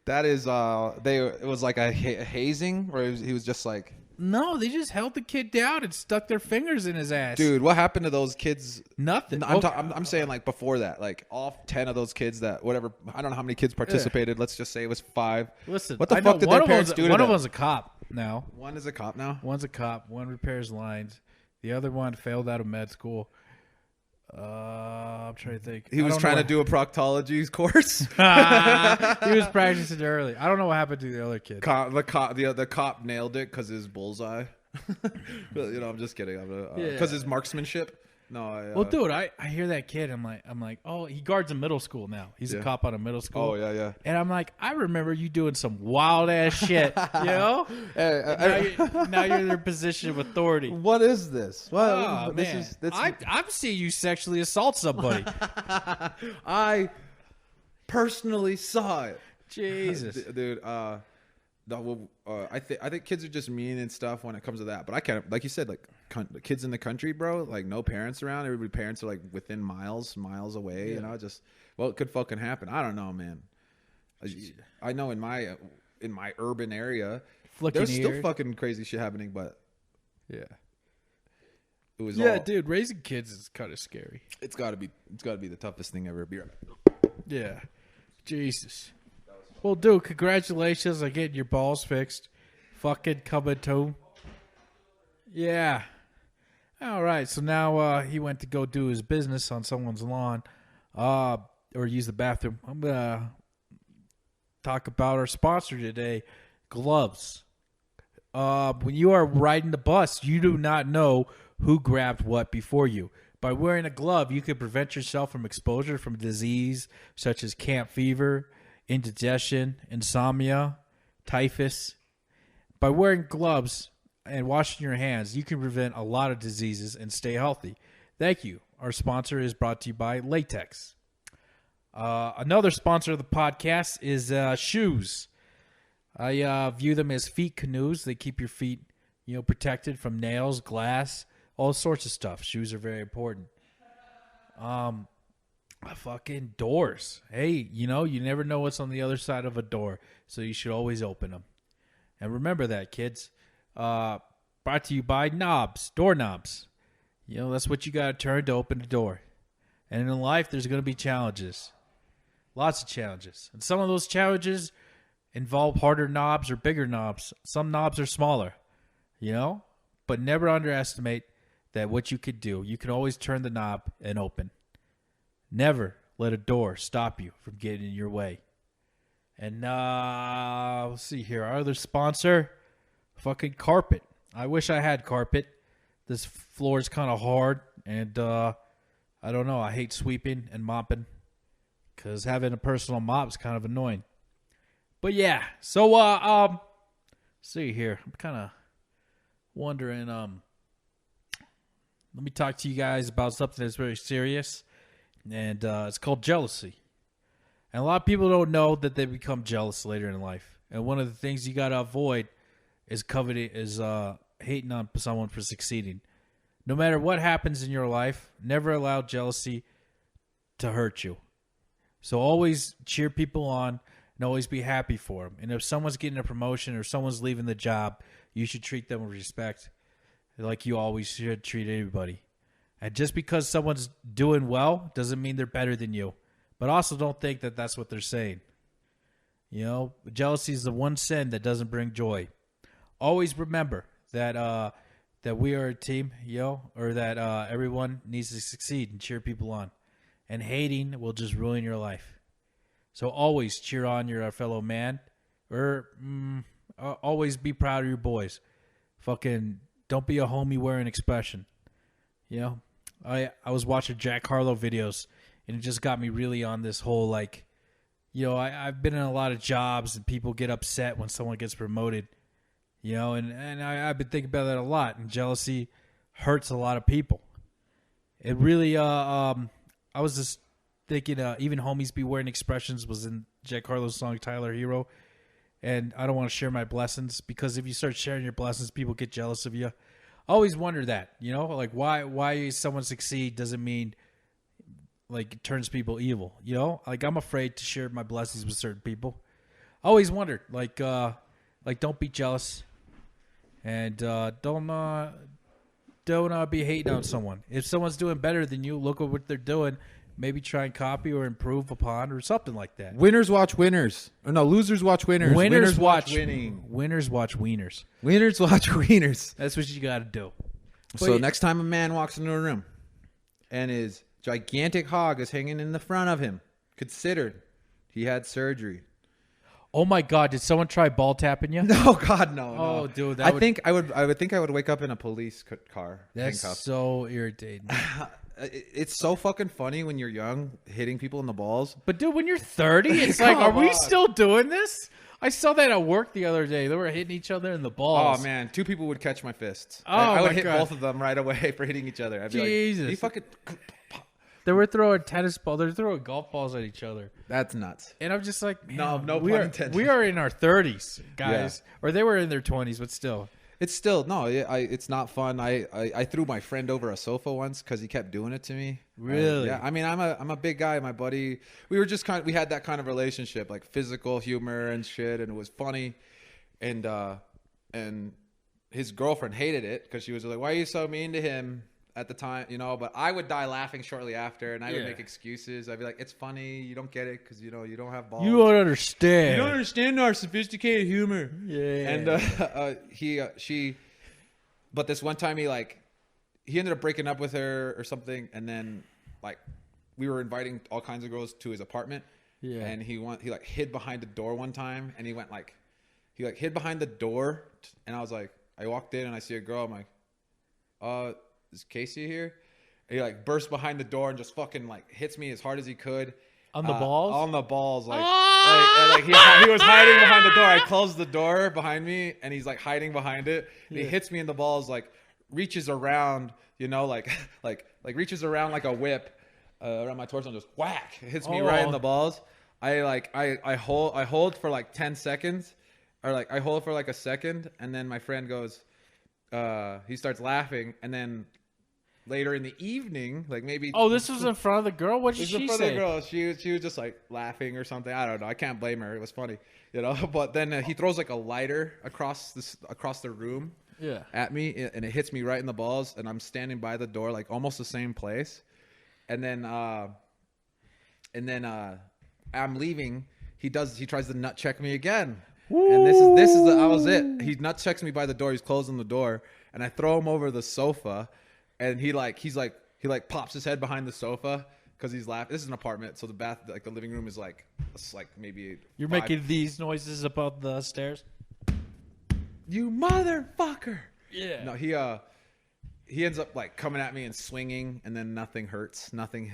S1: that is it was like a hazing, or he was just like.
S2: No, they just held the kid down and stuck their fingers in his ass.
S1: Dude, what happened to those kids?
S2: Nothing.
S1: I'm saying like before that, like all 10 of those kids that whatever. I don't know how many kids participated. Let's just say it was 5.
S2: Listen,
S1: what the fuck did their parents do to them?
S2: One of them's a cop now.
S1: One is a cop now?
S2: One's a cop. One repairs lines. The other one failed out of med school. I'm trying to think.
S1: He was trying to do a proctology course.
S2: He was practicing early. I don't know what happened to the other kid.
S1: The cop nailed it because his bullseye. You know, I'm just kidding. Because his marksmanship. No.
S2: Well, dude, I hear that kid. I'm like, oh, he guards a middle school now. He's a cop out of middle school.
S1: Oh yeah. And
S2: I'm like, I remember you doing some wild ass shit. You know? Now you're in their position of authority.
S1: What is this?
S2: Well, man, I'm seeing you sexually assault somebody.
S1: I personally saw it.
S2: Jesus,
S1: dude. I think kids are just mean and stuff when it comes to that. But I can't, like you said, like kids in the country, bro. Like no parents around. Everybody parents are like within miles away. Yeah. You know, it could fucking happen. I don't know, man. I know in my urban area, there's still fucking crazy shit happening. But yeah, it was. Yeah,
S2: dude, raising kids is kind of scary.
S1: It's got to be the toughest thing ever. Be right
S2: back. Yeah, Jesus. Well, dude, congratulations on getting your balls fixed. Fucking coming to. Yeah. All right, so now he went to go do his business on someone's lawn or use the bathroom. I'm going to talk about our sponsor today, gloves. When you are riding the bus, you do not know who grabbed what before you. By wearing a glove, you can prevent yourself from exposure from disease such as camp fever, indigestion, insomnia, typhus. By wearing gloves and washing your hands, you can prevent a lot of diseases and stay healthy. Thank you. Our sponsor is brought to you by Latex. Another sponsor of the podcast is shoes. I view them as feet canoes. They keep your feet, protected from nails, glass, all sorts of stuff. Shoes are very important. Fucking doors. Hey, you never know what's on the other side of a door, so you should always open them. And remember that, kids. Brought to you by knobs, doorknobs. That's what you got to turn to open the door. And in life, there's going to be challenges. Lots of challenges. And some of those challenges involve harder knobs or bigger knobs. Some knobs are smaller, But never underestimate that what you could do. You can always turn the knob and open. Never let a door stop you from getting in your way. And let's see here. Our other sponsor, fucking carpet. I wish I had carpet. This floor is kind of hard. And I don't know. I hate sweeping and mopping. Because having a personal mop is kind of annoying. But yeah. So, see here. I'm kind of wondering. Let me talk to you guys about something that's very serious. And it's called jealousy. And a lot of people don't know that they become jealous later in life. And one of the things you got to avoid is coveting, is hating on someone for succeeding. No matter what happens in your life, never allow jealousy to hurt you. So always cheer people on and always be happy for them. And if someone's getting a promotion or someone's leaving the job, you should treat them with respect like you always should treat anybody. And just because someone's doing well doesn't mean they're better than you. But also don't think that that's what they're saying. You know, jealousy is the one sin that doesn't bring joy. Always remember that that we are a team, or that everyone needs to succeed and cheer people on. And hating will just ruin your life. So always cheer on your fellow man. Or always be proud of your boys. Fucking don't be a homie wearing expression. I was watching Jack Harlow videos, and it just got me really on this whole, I've been in a lot of jobs, and people get upset when someone gets promoted, and I've been thinking about that a lot, and jealousy hurts a lot of people. It really, I was just thinking, even homies be wearing expressions was in Jack Harlow's song, Tyler Hero, and I don't want to share my blessings, because if you start sharing your blessings, people get jealous of you. I always wonder that, why someone succeed doesn't mean it turns people evil, I'm afraid to share my blessings with certain people. I always wondered, don't be jealous, and don't be hating on someone. If someone's doing better than you, look at what they're doing. Maybe try and copy or improve upon or something like that.
S1: Winners watch winners. Or no, losers watch winners.
S2: Winners watch
S1: winning.
S2: Winners watch wieners.
S1: Winners watch wieners.
S2: That's what you got to do.
S1: So next time a man walks into a room and his gigantic hog is hanging in the front of him, consider he had surgery.
S2: Oh my God! Did someone try ball tapping you?
S1: No, God, no.
S2: Oh, dude,
S1: I think I would wake up in a police car.
S2: That's
S1: handcuffed.
S2: So irritating.
S1: It's so fucking funny when you're young, hitting people in the balls.
S2: But dude, when you're 30, it's like, are we still doing this? I saw that at work the other day. They were hitting each other in the balls.
S1: Oh man, 2 people would catch my fists.
S2: Oh,
S1: I would hit
S2: God.
S1: both of them right away for hitting each other. I'd be
S2: Jesus.
S1: like, you fucking.
S2: They were throwing tennis balls. They're throwing golf balls at each other.
S1: That's nuts.
S2: And I'm just like, man,
S1: no pun intended.
S2: We are in our 30s, guys. Yeah. Or they were in their 20s, but still.
S1: It's still it's not fun. I threw my friend over a sofa once because he kept doing it to me.
S2: Really?
S1: Yeah. I mean, I'm a big guy. My buddy, we were just we had that kind of relationship, like physical humor and shit, and it was funny. And his girlfriend hated it because she was like, "Why are you so mean to him?" At the time, but I would die laughing shortly after, and I would make excuses. I'd be like, "It's funny. You don't get it because you don't have balls.
S2: You don't understand.
S1: You don't understand our sophisticated humor."
S2: Yeah.
S1: And but this one time he ended up breaking up with her or something, and then we were inviting all kinds of girls to his apartment. Yeah. And he hid behind the door one time, and he hid behind the door, and I walked in and I see a girl. I'm like, is Casey here? And he burst behind the door and just fucking hits me as hard as he could.
S2: On the balls?
S1: On the balls. He was hiding behind the door. I closed the door behind me and he's hiding behind it. And he hits me in the balls, reaches around, reaches around like a whip around my torso and just whack. Hits me right in the balls. I hold for 10 seconds or I hold for a second, and then my friend goes, he starts laughing, and then later in the evening, maybe. Oh,
S2: this was in front of the girl. What did she say? In front of the girl,
S1: she was just laughing or something. I don't know. I can't blame her. It was funny, But then he throws a lighter across the room, at me, and it hits me right in the balls. And I'm standing by the door, almost the same place. And then I'm leaving. He tries to nut check me again. Woo! And that was it. He nut checks me by the door. He's closing the door, and I throw him over the sofa, and he pops his head behind the sofa because he's laughing. This is an apartment, so the living room is maybe.
S2: You're making these noises about the stairs.
S1: You motherfucker!
S2: Yeah.
S1: No, he ends up coming at me and swinging, and then nothing hurts. Nothing.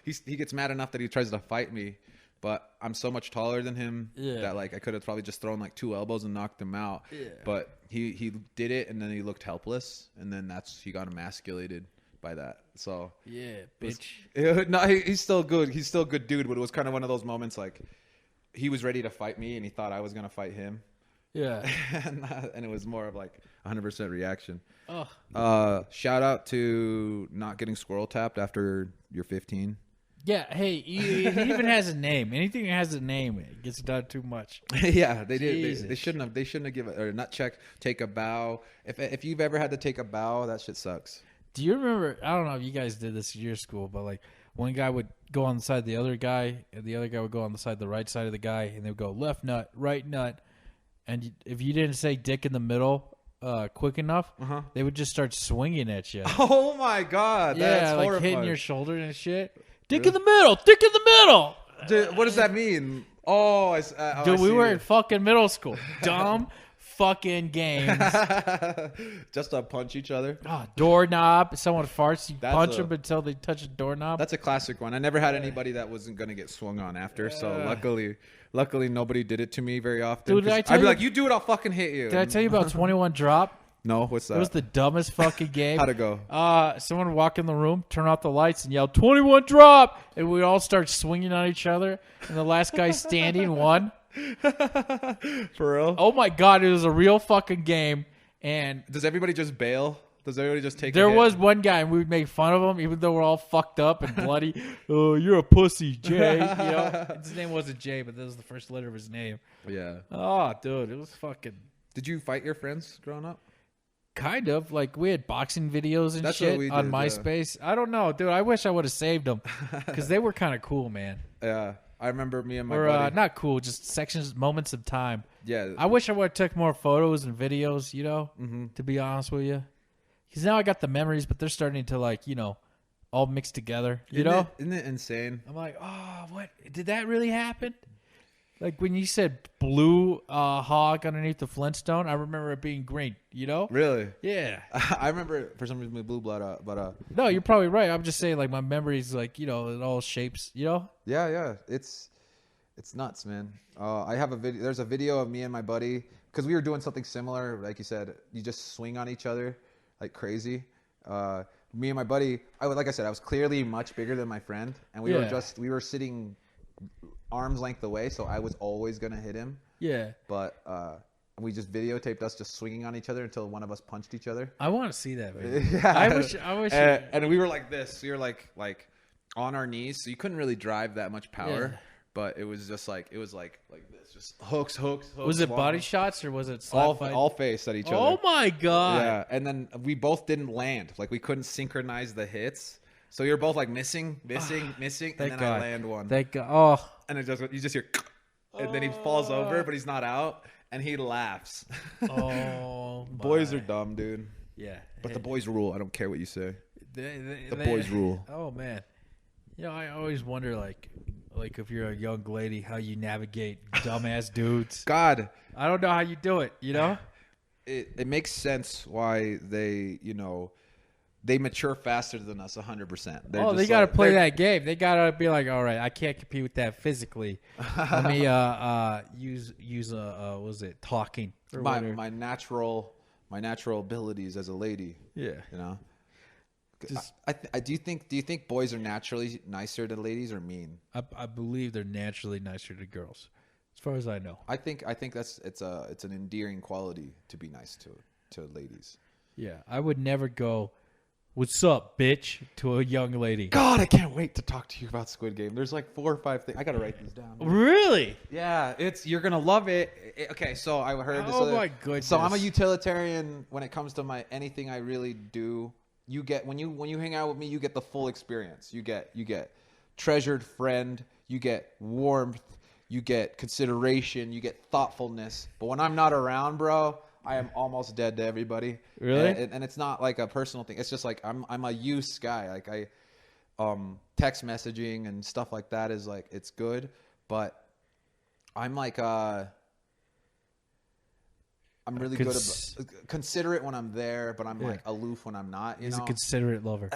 S1: He gets mad enough that he tries to fight me. But I'm so much taller than him that I could have probably just thrown 2 elbows and knocked him out. Yeah. But he did it, and then he looked helpless, and then he got emasculated by that. So
S2: yeah, bitch.
S1: He's still good. He's still a good dude. But it was kind of one of those moments he was ready to fight me, and he thought I was gonna fight him.
S2: Yeah.
S1: and it was more of like 100% reaction.
S2: Oh.
S1: Shout out to not getting squirrel tapped after you're 15.
S2: Yeah, hey, it even has a name. Anything that has a name, it gets done too much.
S1: Yeah, they did.
S2: Jesus.
S1: They shouldn't have. They shouldn't have given or nut check. Take a bow. If you've ever had to take a bow, that shit sucks.
S2: Do you remember? I don't know if you guys did this at your school, but like one guy would go on the side of the other guy, and the other guy would go on the side, the right side of the guy, and they would go left nut, right nut, and if you didn't say dick in the middle quick enough, they would just start swinging at you.
S1: Oh my god, that's
S2: like
S1: horrifying.
S2: hitting your shoulder and shit. Dick in the middle, dick in the middle.
S1: Dude, what does that mean? Oh,
S2: Dude, we were in fucking middle school. Dumb fucking games.
S1: Just to punch each other.
S2: Oh, doorknob. Someone farts, you punch them until they touch a doorknob.
S1: That's a classic one. I never had anybody that wasn't gonna get swung on after. So luckily nobody did it to me very often.
S2: Dude,
S1: I'd be like, you do it, I'll fucking hit you.
S2: Did I tell you about 21 Drop?
S1: No, what's that?
S2: It was the dumbest fucking game.
S1: How'd it go?
S2: Someone would walk in the room, turn off the lights, and yell, 21 Drop! And we'd all start swinging on each other. And the last guy standing won.
S1: For real?
S2: Oh my God, it was a real fucking game. And
S1: does everybody just bail? Does everybody just take
S2: There
S1: a hit?
S2: was one guy, and we would make fun of him, even though we're all fucked up and bloody. Oh, you're a pussy, Jay. You know? His name wasn't Jay, but that was the first letter of his name.
S1: Yeah.
S2: Oh, dude, it was fucking...
S1: Did you fight your friends growing up?
S2: Kind of. Like, we had boxing videos and
S1: That's
S2: shit
S1: what we
S2: on
S1: did,
S2: MySpace. I don't know, dude. I wish I would have saved them because they were kind of cool, man.
S1: Yeah. I remember me and my buddy.
S2: Not cool, just sections, moments of time.
S1: Yeah.
S2: I wish I would have took more photos and videos, you know, to be honest with you. Because now I got the memories, but they're starting to, like, you know, all mixed together, you know?
S1: Isn't it insane?
S2: I'm like, oh, what? Did that really happen? Like, when you said blue hog underneath the Flintstone, I remember it being green, you know?
S1: Really?
S2: Yeah.
S1: I remember for some reason we blew blood out, but
S2: No, you're probably right. I'm just saying, like, my memories, like, you know, in all shapes, you know?
S1: yeah, it's nuts, man. I have a video. There's a video of me and my buddy because we were doing something similar. Like you said, you just swing on each other like crazy. Me and my buddy, like I said, I was clearly much bigger than my friend, and we were sitting arm's length away, so I was always gonna hit him.
S2: Yeah.
S1: But we just videotaped us just swinging on each other until one of us punched each other.
S2: I want to see that, man.
S1: Yeah.
S2: I wish.
S1: And we were like this. We were like on our knees, so you couldn't really drive that much power.
S2: Yeah.
S1: But it was just like this, just hooks.
S2: Was it body shots or was it slap fight?
S1: all face at each other?
S2: Oh my god!
S1: Yeah, and then we both didn't land. Like we couldn't synchronize the hits, so you're both like missing, and then I land one.
S2: Thank God. Oh,
S1: and it just you just hear, and then he falls over, but he's not out, and he laughs.
S2: Oh,
S1: boys are dumb, dude.
S2: Yeah,
S1: but the boys rule. I don't care what you say.
S2: The
S1: boys rule.
S2: Oh man, you know I always wonder like if you're a young lady, how you navigate dumbass dudes.
S1: God,
S2: I don't know how you do it. You know,
S1: it makes sense why they they mature faster than us 100%.
S2: Oh, they got to play that game. They got to be like, all right, I can't compete with that physically. Let me use what was it, talking? Or
S1: my natural abilities as a lady.
S2: Yeah,
S1: you know. Do you think boys are naturally nicer to ladies or mean?
S2: I believe they're naturally nicer to girls, as far as I know.
S1: I think it's an endearing quality to be nice to ladies.
S2: Yeah, I would never go, "What's up, bitch?" to a young lady.
S1: God, I can't wait to talk to you about Squid Game. There's like 4 or 5 things. I gotta write these down.
S2: Really?
S1: Yeah, you're gonna love it. Okay, so I heard this.
S2: Oh my goodness!
S1: So I'm a utilitarian when it comes to anything I really do. You get when you hang out with me, you get the full experience. You get treasured friend, you get warmth, you get consideration, you get thoughtfulness. But when I'm not around, bro, I am almost dead to everybody.
S2: Really?
S1: And it's not like a personal thing. It's just like I'm a use guy. Like text messaging and stuff like that is like it's good, but I'm like I'm really good about considerate when I'm there, but I'm like aloof when I'm not.
S2: He's a considerate lover.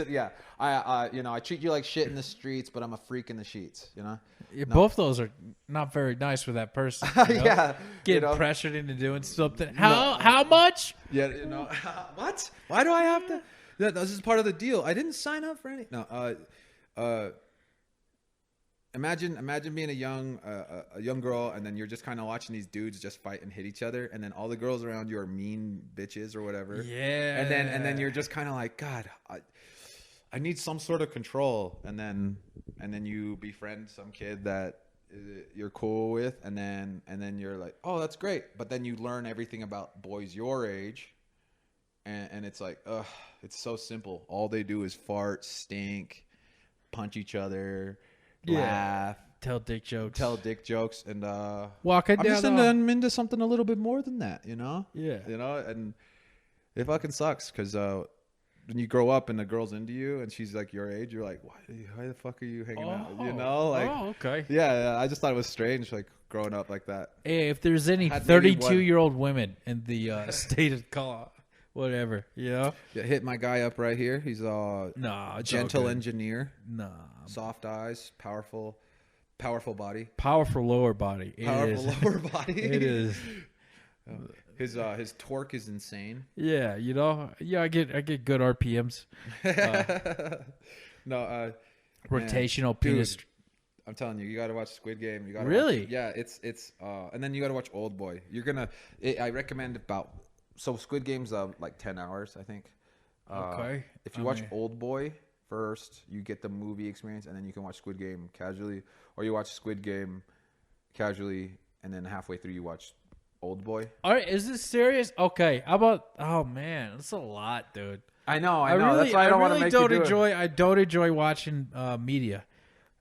S1: Yeah, I treat you like shit in the streets, but I'm a freak in the sheets. You know,
S2: both those are not very nice for that person. You know?
S1: Yeah,
S2: getting pressured into doing something. How much?
S1: Yeah, what? Why do I have to? Yeah, this is part of the deal. I didn't sign up for any. No, imagine being a young girl, and then you're just kind of watching these dudes just fight and hit each other, and then all the girls around you are mean bitches or whatever.
S2: Yeah.
S1: And then you're just kind of like, God, I need some sort of control, and then you befriend some kid that you're cool with, and then you're like, oh, that's great, but then you learn everything about boys your age, and it's like, ugh, it's so simple. All they do is fart, stink, punch each other, laugh,
S2: tell dick jokes,
S1: and
S2: walking down.
S1: I'm into something a little bit more than that, you know?
S2: Yeah,
S1: you know, and it fucking sucks because when you grow up and the girl's into you and she's like your age, you're like, why the fuck are you hanging out? You know, like,
S2: okay.
S1: Yeah. I just thought it was strange, like growing up like that.
S2: Hey, if there's any 32-year-old women in the state of Colorado, whatever,
S1: yeah, hit my guy up right here. He's gentle engineer, soft eyes, powerful body,
S2: powerful lower body.
S1: Lower body.
S2: It is.
S1: His torque is insane.
S2: Yeah, you know. Yeah, I get good RPMs. Rotational penis.
S1: Dude, I'm telling you, you got to watch Squid Game. You got
S2: really?
S1: It's and then you got to watch Old Boy. I recommend so Squid Game's like 10 hours, I think.
S2: Okay.
S1: If you watch Old Boy first, you get the movie experience, and then you can watch Squid Game casually, or you watch Squid Game casually, and then halfway through you watch Old Boy.
S2: All right, is this serious? Okay, how about? Oh man, that's a lot, dude.
S1: I know. That's why I don't want to make you do it.
S2: I don't enjoy watching media.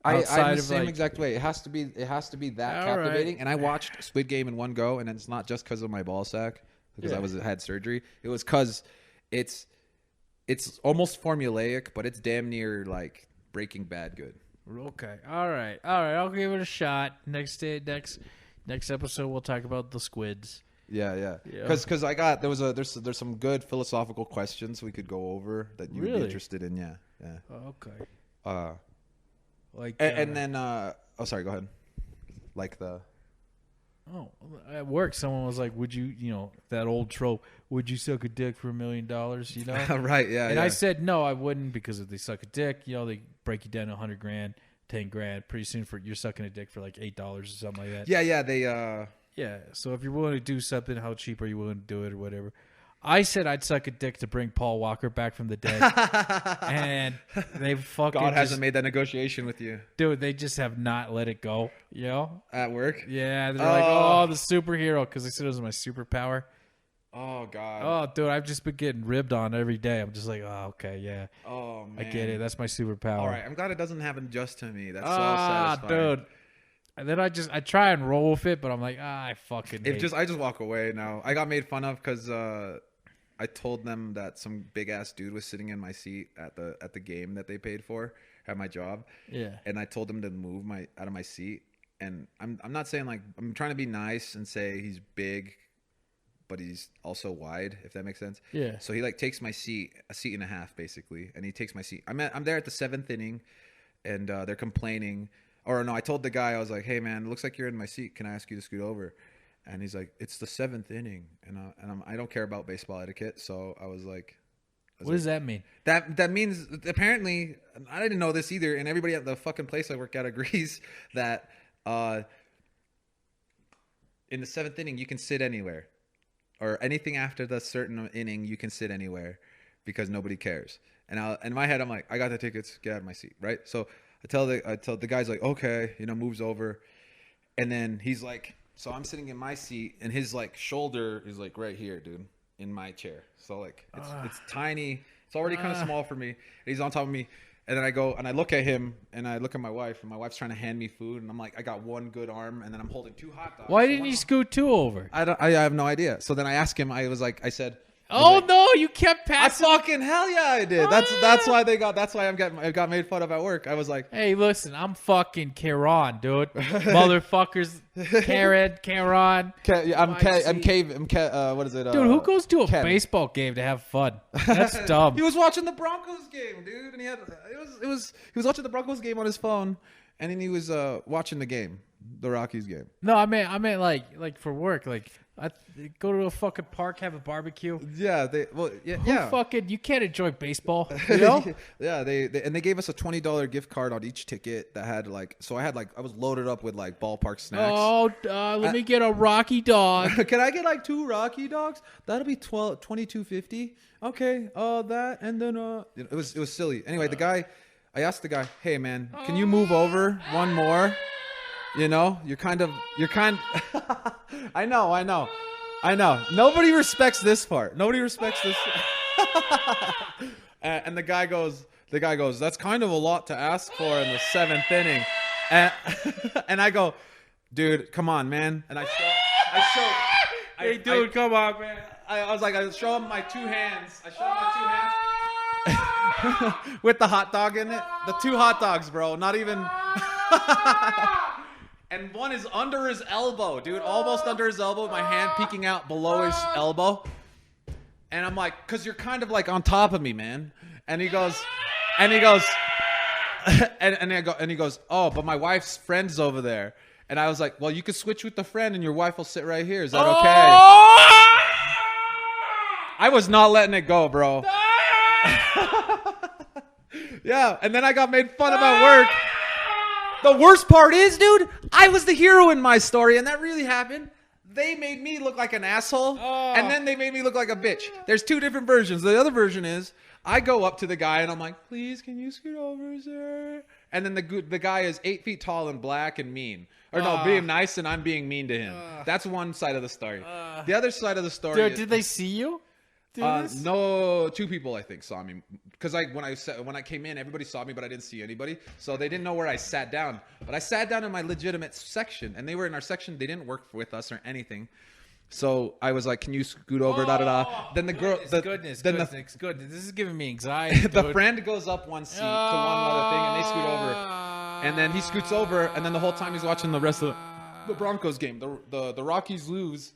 S1: I'm the same exact way. It has to be that captivating. Right. And I watched Squid Game in one go, and it's not just because of my ball sack, because I had surgery. It was because it's almost formulaic, but it's damn near like Breaking Bad good.
S2: Okay. All right. I'll give it a shot. Next episode, we'll talk about the squids.
S1: Yeah. Because there's some good philosophical questions we could go over that you'd be interested in. Yeah.
S2: Okay.
S1: And then sorry, go ahead. Like the.
S2: Oh, at work, someone was like, "Would you, that old trope? Would you suck a dick for $1 million?" You know,
S1: right? Yeah.
S2: And I said no, I wouldn't, because if they suck a dick, they break you down to $100,000, $10,000. Pretty soon, you're sucking a dick for like $8 or something like that.
S1: Yeah. They.
S2: Yeah. So if you're willing to do something, how cheap are you willing to do it or whatever? I said I'd suck a dick to bring Paul Walker back from the dead, and they fucking
S1: hasn't made that negotiation with you,
S2: dude. They just have not let it go.
S1: At work.
S2: Yeah, they're like, oh, the superhero, because they said it was my superpower.
S1: Oh God.
S2: Oh, dude, I've just been getting ribbed on every day. I'm just like, oh, okay, yeah.
S1: Oh man,
S2: I get it. That's my superpower.
S1: All right, I'm glad it doesn't happen just to me. That's so satisfying,
S2: dude. And then I try and roll with it, but I'm like, I fucking hate it.
S1: I just walk away now. I got made fun of because I told them that some big ass dude was sitting in my seat at the game that they paid for at my job.
S2: Yeah.
S1: And I told him to move out of my seat. And I'm not saying, like, I'm trying to be nice and say he's big, but he's also wide, if that makes sense.
S2: Yeah.
S1: So he like takes my seat, a seat and a half basically, and he takes my seat. I'm there at the 7th inning, and they're complaining. Or no, I told the guy, I was like, "Hey man, it looks like you're in my seat. Can I ask you to scoot over?" And he's like, "It's the 7th inning," and I don't care about baseball etiquette, so I was like,
S2: "What does that mean?"
S1: That means, apparently, I didn't know this either, and everybody at the fucking place I work at agrees that in the 7th inning you can sit anywhere, or anything after the certain inning you can sit anywhere, because nobody cares. And in my head I'm like, I got the tickets, get out of my seat, right? So I tell the guy's like, okay, moves over, and then he's like, so I'm sitting in my seat, and his like shoulder is like right here, dude, in my chair. So like it's tiny, it's already kind of small for me. And he's on top of me, and then I go and I look at him, and I look at my wife, and my wife's trying to hand me food, and I'm like, I got one good arm, and then I'm holding 2 hot dogs.
S2: Why didn't you scoot 2 over?
S1: I have no idea. So then I asked him. I said.
S2: Oh no! You kept passing.
S1: Hell yeah, I did. That's why I got made fun of at work. I was like,
S2: hey, listen, I'm fucking Karen, dude. Motherfuckers, Karen.
S1: What is it?
S2: Dude, who goes to a baseball game to have fun? That's dumb.
S1: He was watching the Broncos game, dude, and he was watching the Broncos game on his phone, and then he was watching the game, the Rockies game.
S2: No, I meant like for work, like Go to a fucking park, have a barbecue.
S1: Yeah, yeah.
S2: Fucking, you can't enjoy baseball, you know?
S1: Yeah, they gave us a $20 gift card on each ticket that had like, so I was loaded up with like ballpark snacks.
S2: Oh, let me get a Rocky dog.
S1: Can I get like 2 Rocky dogs? That'll be $22.50. Okay, that and then it was silly. Anyway, I asked the guy, hey man, can you move over one more? You know, you're kind. I know. Nobody respects this part. Nobody respects this. And the guy goes, that's kind of a lot to ask for in the 7th inning. And I go, dude, come on, man. And I show,
S2: come on, man.
S1: I was like, I show him my 2 hands. With the hot dog in it. The 2 hot dogs, bro. Not even. And one is under his elbow, dude. Almost under his elbow. My hand peeking out below his elbow. And I'm like, because you're kind of like on top of me, man. And he goes, and he goes, oh, but my wife's friend's over there. And I was like, well, you could switch with the friend and your wife will sit right here. Is that okay? I was not letting it go, bro. Yeah, and then I got made fun of at work. The worst part is, dude, I was the hero in my story, and that really happened. They made me look like an asshole, and then they made me look like a bitch. There's 2 different versions. The other version is I go up to the guy, and I'm like, please, can you scoot over, sir? And then the guy is 8 feet tall and black and mean. Or no, being nice, and I'm being mean to him. That's one side of the story. The other side of the story
S2: Dude, did they see you?
S1: No, 2 people I think saw me because when I came in, everybody saw me, but I didn't see anybody, so they didn't know where I sat down. But I sat down in my legitimate section, and they were in our section. They didn't work with us or anything, so I was like, "Can you scoot over?" Then the girl,
S2: goodness. This is giving me anxiety.
S1: The friend goes up one seat to one other thing, and they scoot over, and then he scoots over, and then the whole time he's watching the rest of the Broncos game. The Rockies lose,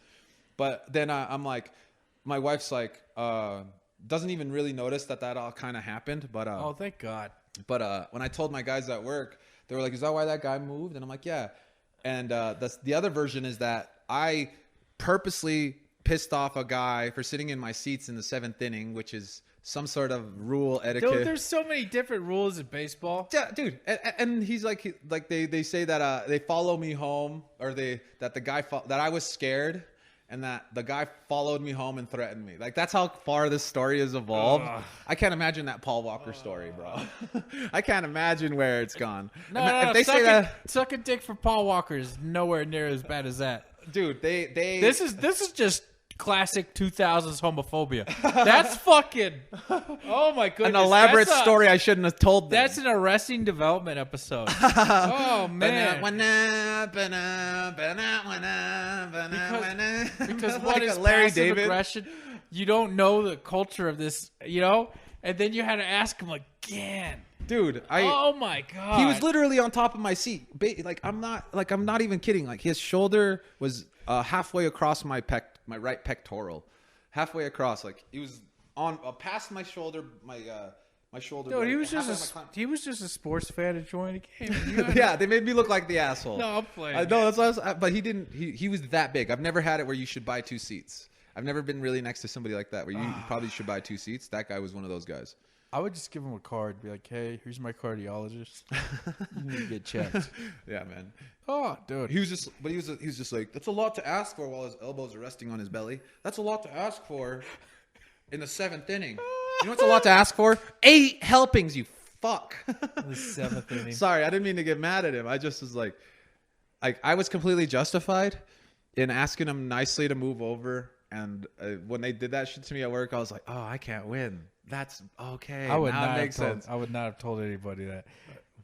S1: but then I'm like. My wife's like, doesn't even really notice that all kind of happened. But
S2: oh, thank God.
S1: But when I told my guys at work, they were like, is that why that guy moved? And I'm like, yeah. And the other version is that I purposely pissed off a guy for sitting in my seats in the 7th inning, which is some sort of rule etiquette.
S2: Dude, there's so many different rules in baseball.
S1: Yeah, dude. And he's like they say that they follow me home, or that I was scared. And that the guy followed me home and threatened me. Like, that's how far this story has evolved. I can't imagine that Paul Walker story, bro. I can't imagine where it's gone.
S2: If they say that, suck a dick for Paul Walker is nowhere near as bad as that.
S1: Dude,
S2: This is just classic 2000s homophobia. That's fucking. Oh my goodness!
S1: An elaborate story I shouldn't have told them.
S2: That's an Arresting Development episode. Oh man! Because what is Larry David aggression? You don't know the culture of this, you know, and then you had to ask him again.
S1: Dude,
S2: oh my God!
S1: He was literally on top of my seat. I'm not even kidding. Like, his shoulder was halfway across my right pectoral, halfway across. Like, he was on past my shoulder, my shoulder.
S2: Dude, he was just a sports fan enjoying a game.
S1: Yeah, they made me look like the asshole.
S2: No, I'm playing.
S1: No, that's what but he didn't. He was that big. I've never had it where you should buy 2 seats. I've never been really next to somebody like that where you probably should buy 2 seats. That guy was one of those guys.
S2: I would just give him a card, be like, "Hey, here's my cardiologist. You need to get checked."
S1: Yeah, man.
S2: Oh, dude.
S1: He was just like, that's a lot to ask for while his elbows are resting on his belly. That's a lot to ask for in the 7th inning. You know what's a lot to ask for? 8 helpings, you fuck.
S2: The 7th inning.
S1: Sorry, I didn't mean to get mad at him. I just was like I was completely justified in asking him nicely to move over. And when they did that shit to me at work, I was like, oh, I can't win. That's okay.
S2: I would not have told anybody that.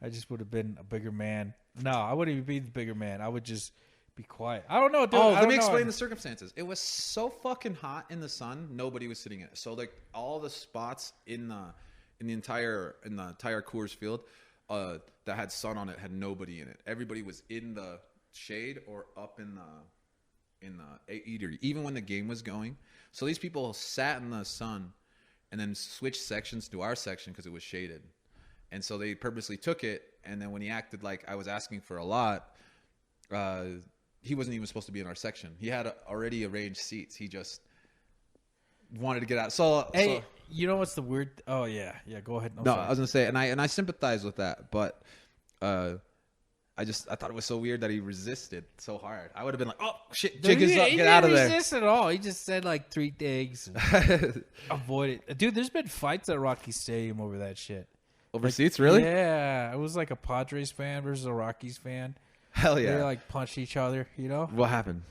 S2: I just would have been a bigger man. No, I wouldn't even be the bigger man. I would just be quiet. I don't know, dude.
S1: Let me explain the circumstances. It was so fucking hot in the sun, nobody was sitting in it. So like all the spots in the entire Coors field that had sun on it had nobody in it. Everybody was in the shade or up in the eatery, even when the game was going. So these people sat in the sun and then switched sections to our section because it was shaded. And so they purposely took it. And then when he acted like I was asking for a lot, he wasn't even supposed to be in our section. He had already arranged seats. He just wanted to get out.
S2: Hey, you know what's the weird? Oh yeah. Go ahead.
S1: No, I was gonna say, and I sympathize with that, but I thought it was so weird that he resisted so hard. I would have been like, oh shit, jig is up, get out of there.
S2: He didn't resist at all. He just said like 3 things. Avoid it, dude. There's been fights at Rocky Stadium over that shit.
S1: Over seats, really?
S2: Yeah, it was like a Padres fan versus a Rockies fan.
S1: Hell yeah!
S2: They like punched each other. You know
S1: what happened?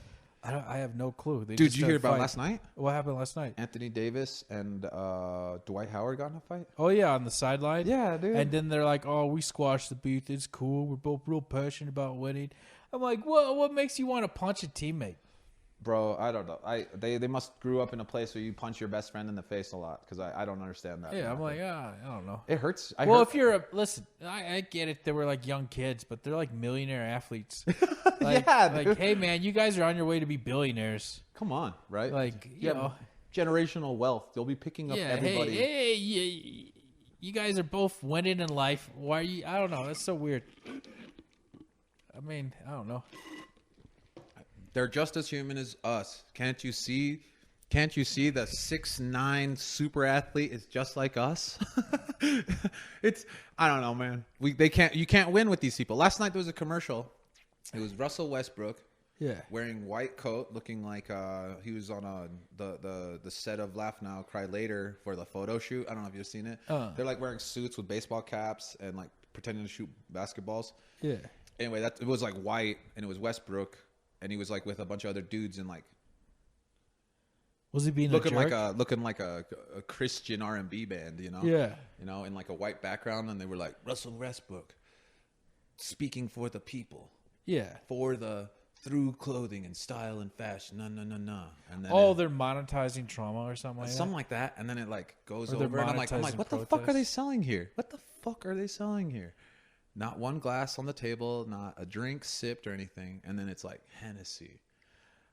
S2: I have no clue.
S1: Dude, did you hear about last night?
S2: What happened last night?
S1: Anthony Davis and Dwight Howard got in a fight.
S2: Oh yeah, on the sideline.
S1: Yeah, dude.
S2: And then they're like, "Oh, we squashed the beef. It's cool. We're both real passionate about winning." I'm like, "What makes you want to punch a teammate?"
S1: Bro, I don't know. They must grew up in a place where you punch your best friend in the face a lot because I don't understand that.
S2: Yeah, I'm like, I don't know.
S1: It hurts.
S2: If you're listen, I get it. They were like young kids, but they're like millionaire athletes. Like,
S1: yeah, dude.
S2: Like, hey man, you guys are on your way to be billionaires.
S1: Come on, right?
S2: Like, you know,
S1: generational wealth. You'll be picking up everybody.
S2: Hey, you guys are both winning in life. Why are you? I don't know. That's so weird. I mean, I don't know.
S1: They're just as human as us. Can't you see? Can't you see the 6'9" super athlete is just like us? I don't know, man. You can't win with these people. Last night there was a commercial. It was Russell Westbrook.
S2: Yeah.
S1: Wearing white coat, looking like he was on the set of Laugh Now, Cry Later for the photo shoot. I don't know if you've seen it. They're like wearing suits with baseball caps and like pretending to shoot basketballs.
S2: Yeah.
S1: Anyway, it was like white, and it was Westbrook. And he was like with a bunch of other dudes and like
S2: was he being
S1: looking like a Christian R&B band, you know?
S2: Yeah.
S1: You know, in like a white background, and they were like Russell Westbrook speaking for the people.
S2: Yeah.
S1: For the through clothing and style and fashion. No. And then
S2: they're monetizing trauma or something like that.
S1: Something like that, and then it like goes over, and I'm like, what the fuck are they selling here? What the fuck are they selling here? Not one glass on the table, not a drink sipped or anything. And then it's like Hennessy.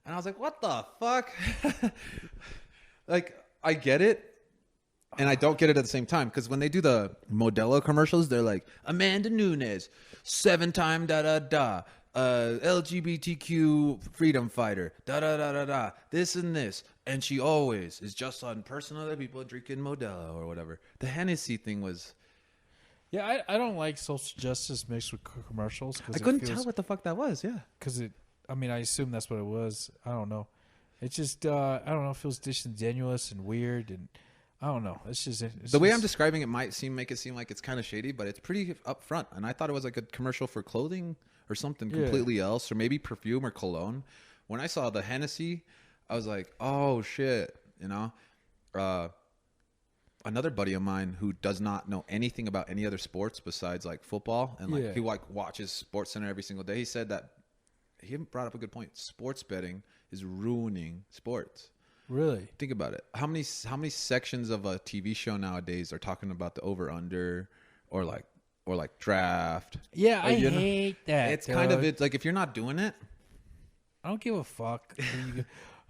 S1: And I was like, what the fuck? Like, I get it. And I don't get it at the same time. Because when they do the Modelo commercials, they're like, Amanda Nunes, 7-time da-da-da. LGBTQ freedom fighter. Da-da-da-da-da. This and this. And she always is just on person other people drinking Modelo or whatever. The Hennessy thing was...
S2: Yeah, I don't like social justice mixed with commercials.
S1: I couldn't tell what the fuck that was, yeah.
S2: Because I assume that's what it was. I don't know. It's just, I don't know, it feels disingenuous and weird, and I don't know. The
S1: way I'm describing it might make it seem like it's kind of shady, but it's pretty upfront. And I thought it was like a commercial for clothing or something completely else, or maybe perfume or cologne. When I saw the Hennessy, I was like, oh, shit, you know? Another buddy of mine who does not know anything about any other sports besides like football and like he like watches Sports Center every single day. He said that he brought up a good point. Sports betting is ruining sports.
S2: Really?
S1: Think about it. How many sections of a TV show nowadays are talking about the over under or like draft?
S2: Yeah, I hate that.
S1: It's kind of like if you're not doing it,
S2: I don't give a fuck.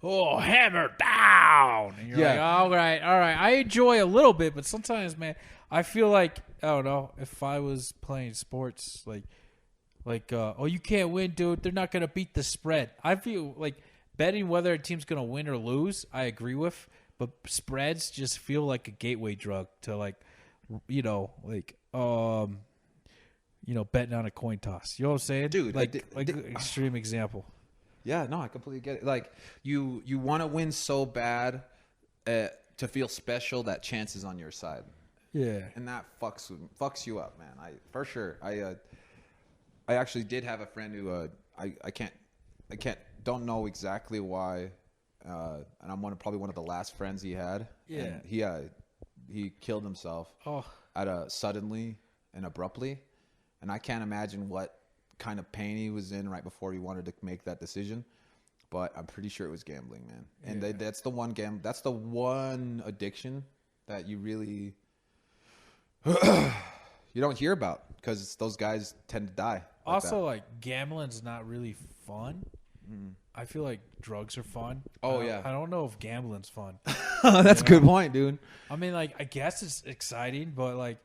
S2: Oh, hammer down. And you're like, all right. I enjoy a little bit, but sometimes, man, I feel like, I don't know, if I was playing sports, oh, you can't win, dude. They're not going to beat the spread. I feel like betting whether a team's going to win or lose, I agree with, but spreads just feel like a gateway drug to betting on a coin toss. You know what I'm saying?
S1: Dude,
S2: extreme example.
S1: Yeah, no, I completely get it. Like you want to win so bad to feel special that chance is on your side.
S2: Yeah,
S1: and that fucks you up, man. For sure. I actually did have a friend who I don't know exactly why, and I'm probably one of the last friends he had.
S2: Yeah,
S1: and he killed himself. Suddenly and abruptly, and I can't imagine what kind of pain he was in right before he wanted to make that decision, but I'm pretty sure it was gambling, man. And that's the one addiction that you really you don't hear about because those guys tend to die.
S2: Like gambling's not really fun. I feel like drugs are fun. I don't know if gambling's fun.
S1: That's a good point, dude.
S2: I mean, like, I guess it's exciting, but like,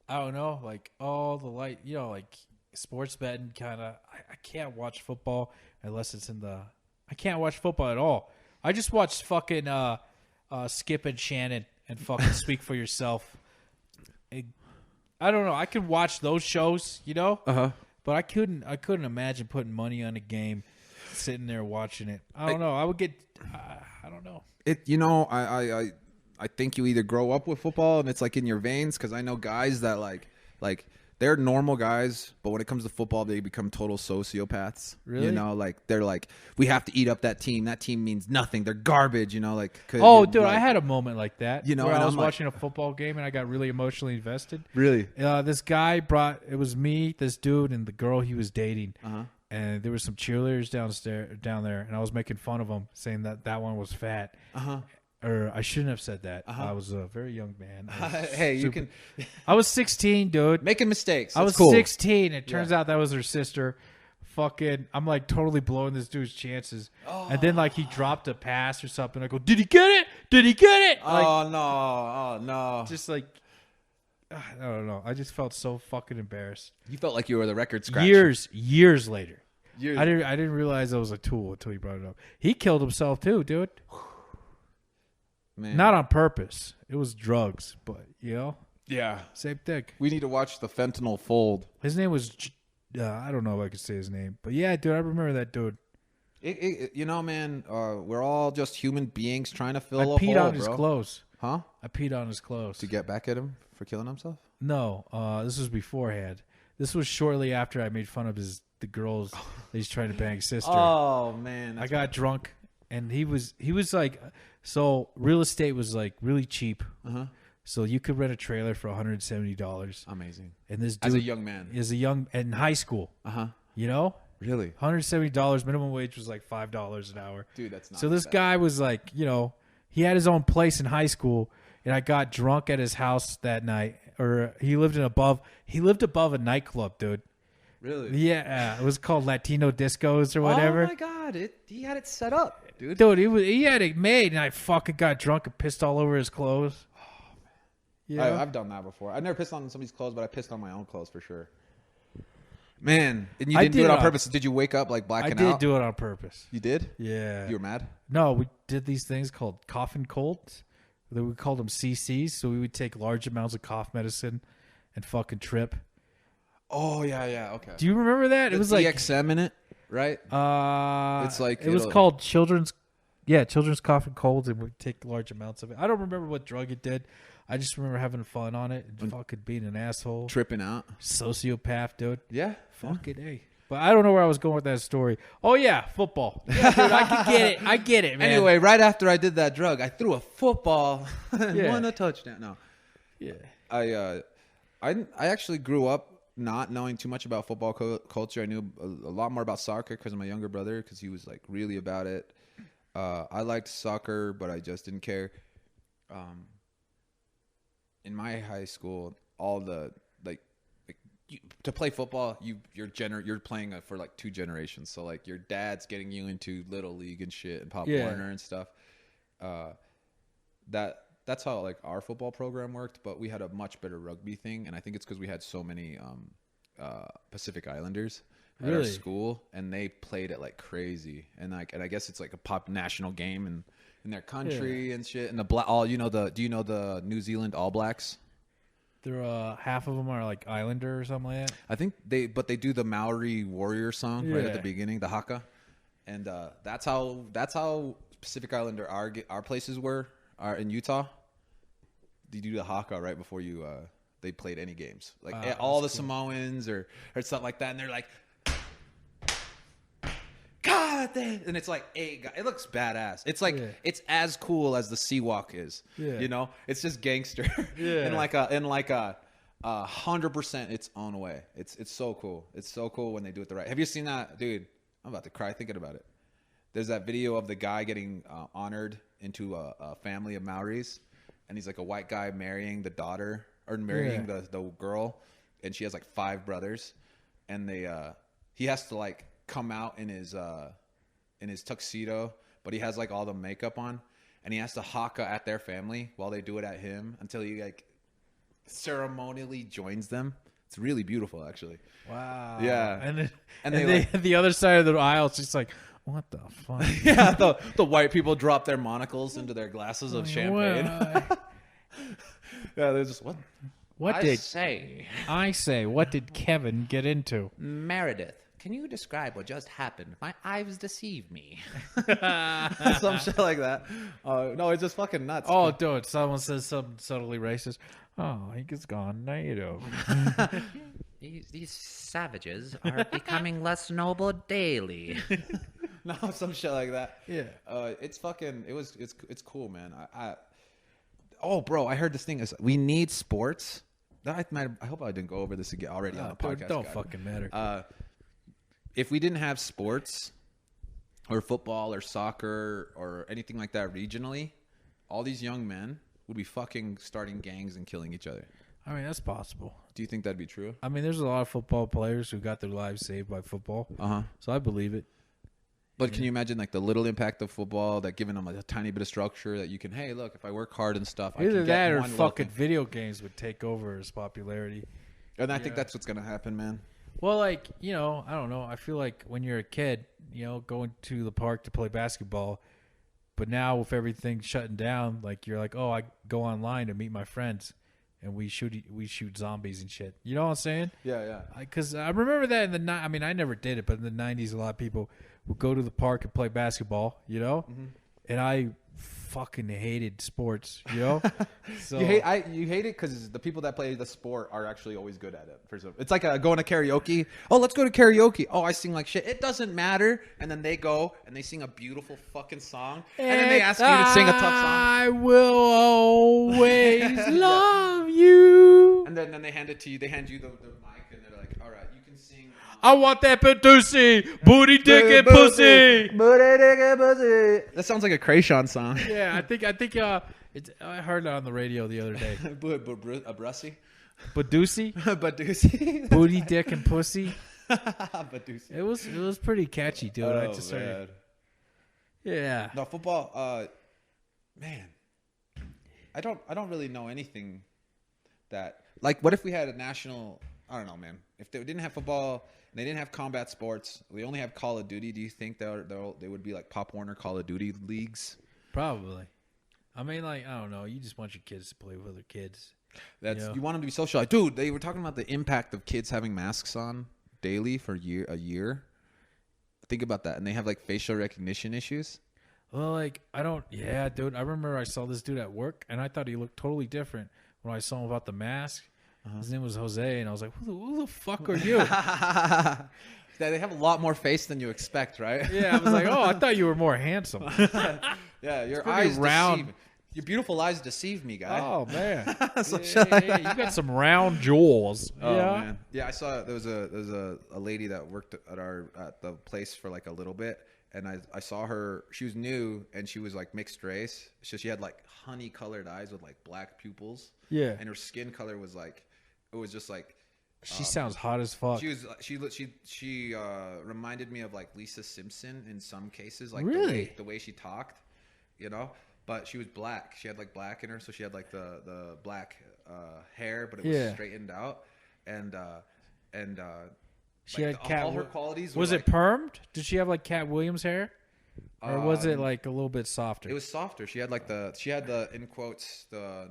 S2: I don't know, like all the sports betting kind of, I can't watch football unless it's in the. I can't watch football at all. I just watch fucking Skip and Shannon and fucking Speak for Yourself. I don't know. I could watch those shows, you know, but I couldn't imagine putting money on a game, sitting there watching it. I don't know. I would get. I don't know.
S1: I think you either grow up with football and it's like in your veins, because I know guys that like they're normal guys, but when it comes to football, they become total sociopaths.
S2: Really?
S1: You know, like they're like, we have to eat up that team. That team means nothing. They're garbage. You know, like.
S2: Oh, dude,
S1: like,
S2: I had a moment like that.
S1: You know,
S2: where I was
S1: I'm
S2: watching a football game and I got really emotionally invested.
S1: Really?
S2: This guy brought. It was me, this dude, and the girl he was dating. And there were some cheerleaders down there, and I was making fun of them, saying that one was fat. Or I shouldn't have said that. I was a very young man.
S1: Hey, you can.
S2: I was 16, dude.
S1: Making mistakes.
S2: I was
S1: cool.
S2: 16. It turns out that was her sister. Fucking, I'm like totally blowing this dude's chances. And then like he dropped a pass or something. I go, did he get it? Did he get it? Like,
S1: Oh no.
S2: just like, I don't know. I just felt so fucking embarrassed.
S1: You felt like you were the record scratcher.
S2: Years later. I didn't realize I was a tool until he brought it up. He killed himself too, dude.
S1: Man.
S2: Not on purpose. It was drugs, but you know.
S1: Yeah.
S2: Same thing.
S1: We need to watch the Fentanyl Fold.
S2: His name was, I don't know if I could say his name, but yeah, dude, I remember that dude.
S1: You know, man, we're all just human beings trying to fill
S2: I
S1: a hole,
S2: peed on his clothes.
S1: Huh?
S2: I peed on his clothes.
S1: To get back at him for killing himself?
S2: No, this was beforehand. This was shortly after I made fun of the girls that he's trying to bang his sister.
S1: Oh man,
S2: I got drunk, and he was like, so real estate was like really cheap. So you could rent a trailer for $170.
S1: Amazing.
S2: And this dude,
S1: as a young man,
S2: in high school. You know,
S1: really,
S2: $170. Minimum wage was like $5 an hour.
S1: Dude, that's not.
S2: So this
S1: bad.
S2: guy was like, you know, he had his own place in high school, and I got drunk at his house that night. Or he lived above a nightclub, dude.
S1: Really?
S2: Yeah, it was called Latino Discos or whatever.
S1: Oh my god, he had it set up, dude.
S2: Dude, he had it made, and I fucking got drunk and pissed all over his clothes.
S1: Oh man,
S2: Yeah,
S1: I've done that before. I've never pissed on somebody's clothes, but I pissed on my own clothes for sure. Man, and you didn't do it on purpose. Did you wake up like blacking out?
S2: I did do it on purpose.
S1: You did?
S2: Yeah.
S1: You were mad?
S2: No, we did these things called cough and colds. We called them CCs. So we would take large amounts of cough medicine and fucking trip.
S1: Oh yeah, okay.
S2: Do you remember that? It was like
S1: EXM in it, right?
S2: It's like it was called children's cough and colds, and we take large amounts of it. I don't remember what drug it did. I just remember having fun on it and fucking being an asshole,
S1: tripping out,
S2: sociopath, dude.
S1: Yeah,
S2: fucking A. But I don't know where I was going with that story. Oh yeah, football. Yeah, dude, I can get it. I get it, man.
S1: Anyway, right after I did that drug, I threw a football and won a touchdown. No,
S2: yeah,
S1: I actually grew up not knowing too much about football culture. I knew a lot more about soccer because of my younger brother, because he was like really about it. I liked soccer, but I just didn't care. In my high school, all the to play football, you're playing for like two generations. So like your dad's getting you into Little League and shit and Pop Warner and stuff. That's how like our football program worked, but we had a much better rugby thing, and I think it's because we had so many Pacific Islanders at our school, and they played it like crazy, and I guess it's like a pop national game in their country and shit. And do you know the New Zealand All Blacks?
S2: They're half of them are like Islander or something like that.
S1: I think they do the Maori warrior song right at the beginning, the haka, and that's how Pacific Islander our places are in Utah. They do the haka right before they played any games, like all the Samoans or stuff like that, and they're like, God, and it's like it looks badass. It's like it's as cool as the Seawalk is. Yeah. You know, it's just gangster. Yeah. in like a 100% its own way. It's so cool. It's so cool when they do it the right. Have you seen that, dude? I'm about to cry thinking about it. There's that video of the guy getting honored into a family of Maoris, and he's like a white guy marrying the daughter or marrying the girl, and she has like 5 brothers, and he has to like come out in his tuxedo, but he has like all the makeup on, and he has to haka at their family while they do it at him until he like ceremonially joins them. It's really beautiful, actually.
S2: Wow.
S1: Yeah.
S2: And then the other side of the aisle, it's just like, what the fuck?
S1: Yeah, the white people drop their monocles into their glasses of champagne. Yeah, they're just, what?
S3: I say,
S2: what did Kevin get into?
S3: Meredith, can you describe what just happened? My eyes deceive me.
S1: Some shit like that. No, it's just fucking nuts.
S2: Oh, dude, someone says something subtly racist. Oh, he has gone native.
S3: These savages are becoming less noble daily.
S1: No, some shit like that.
S2: Yeah.
S1: It's fucking. It's cool, man. Oh, bro, I heard this thing is we need sports. I hope I didn't go over this again already on the podcast.
S2: Don't fucking matter.
S1: If we didn't have sports or football or soccer or anything like that regionally, all these young men would be fucking starting gangs and killing each other.
S2: I mean, that's possible.
S1: Do you think that'd be true?
S2: I mean, there's a lot of football players who got their lives saved by football. So I believe it.
S1: But can you imagine like the little impact of football that giving them like a tiny bit of structure that you can, hey, look, if I work hard and stuff, I
S2: Either
S1: can
S2: that
S1: get
S2: or
S1: one
S2: fucking
S1: thing.
S2: video games would take over as popularity.
S1: And I think that's what's gonna happen, man.
S2: Well, like, you know, I don't know. I feel like when you're a kid, you know, going to the park to play basketball, but now with everything shutting down, like you're like, oh, I go online to meet my friends, and we shoot zombies and shit. You know what I'm saying?
S1: Yeah.
S2: Because I remember that in the I mean, I never did it, but in the 90s, a lot of people would go to the park and play basketball, you know?
S1: Mm-hmm.
S2: And I fucking hated sports, you know? So
S1: You hate it because the people that play the sport are actually always good at it. It's like going to karaoke. Oh, let's go to karaoke. Oh, I sing like shit. It doesn't matter. And then they go and they sing a beautiful fucking song. And then they ask you to sing a tough song.
S2: I will always love you.
S1: And then they hand it to you. They hand you the mic and they're like, all right, you can sing.
S2: I want that pussy, booty, dick, and pussy.
S1: Booty, dick, and pussy. That sounds like a Krayshawn song.
S2: Yeah, I think I heard it on the radio the other day.
S1: A brussy?
S2: Badusi,
S1: Badusi.
S2: booty, dick, and pussy.
S1: Badusi.
S2: It was pretty catchy, dude. I
S1: Oh,
S2: just started.
S1: man.
S2: Yeah.
S1: No, football, man. I don't really know anything that, like, what if we had a national, I don't know, man. If they didn't have football and they didn't have combat sports, they only have Call of Duty, do you think they would be like Pop Warner Call of Duty leagues?
S2: Probably. I mean, like, I don't know. You just want your kids to play with other kids.
S1: You want them to be socialized. Dude, they were talking about the impact of kids having masks on daily for a year. Think about that. And they have like facial recognition issues.
S2: Well, like, yeah, dude. I remember I saw this dude at work, and I thought he looked totally different when I saw him without the mask. His name was Jose, and I was like, who the fuck are you?
S1: They have a lot more face than you expect, right?
S2: Yeah, I was like, oh, I thought you were more handsome.
S1: Yeah, your eyes deceive. Your beautiful eyes deceive me, guy.
S2: Oh, man.
S1: Yeah.
S2: You got some round jaws.
S1: Oh,
S2: yeah.
S1: man. Yeah, I saw there was a lady that worked at the place for like a little bit, and I saw her. She was new and she was like mixed race. So she had like honey colored eyes with like black pupils.
S2: Yeah.
S1: And her skin color was like, it was just like.
S2: She sounds hot as fuck.
S1: She reminded me of like Lisa Simpson in some cases, like
S2: Really?
S1: the way she talked, you know. But she was black. She had like black in her, so she had like the black hair, but it was straightened out, and
S2: she
S1: like
S2: had Cat.
S1: all her qualities.
S2: Was
S1: were
S2: it permed? Did she have like Cat Williams hair, or was it like a little bit softer?
S1: It was softer. She had the in quotes the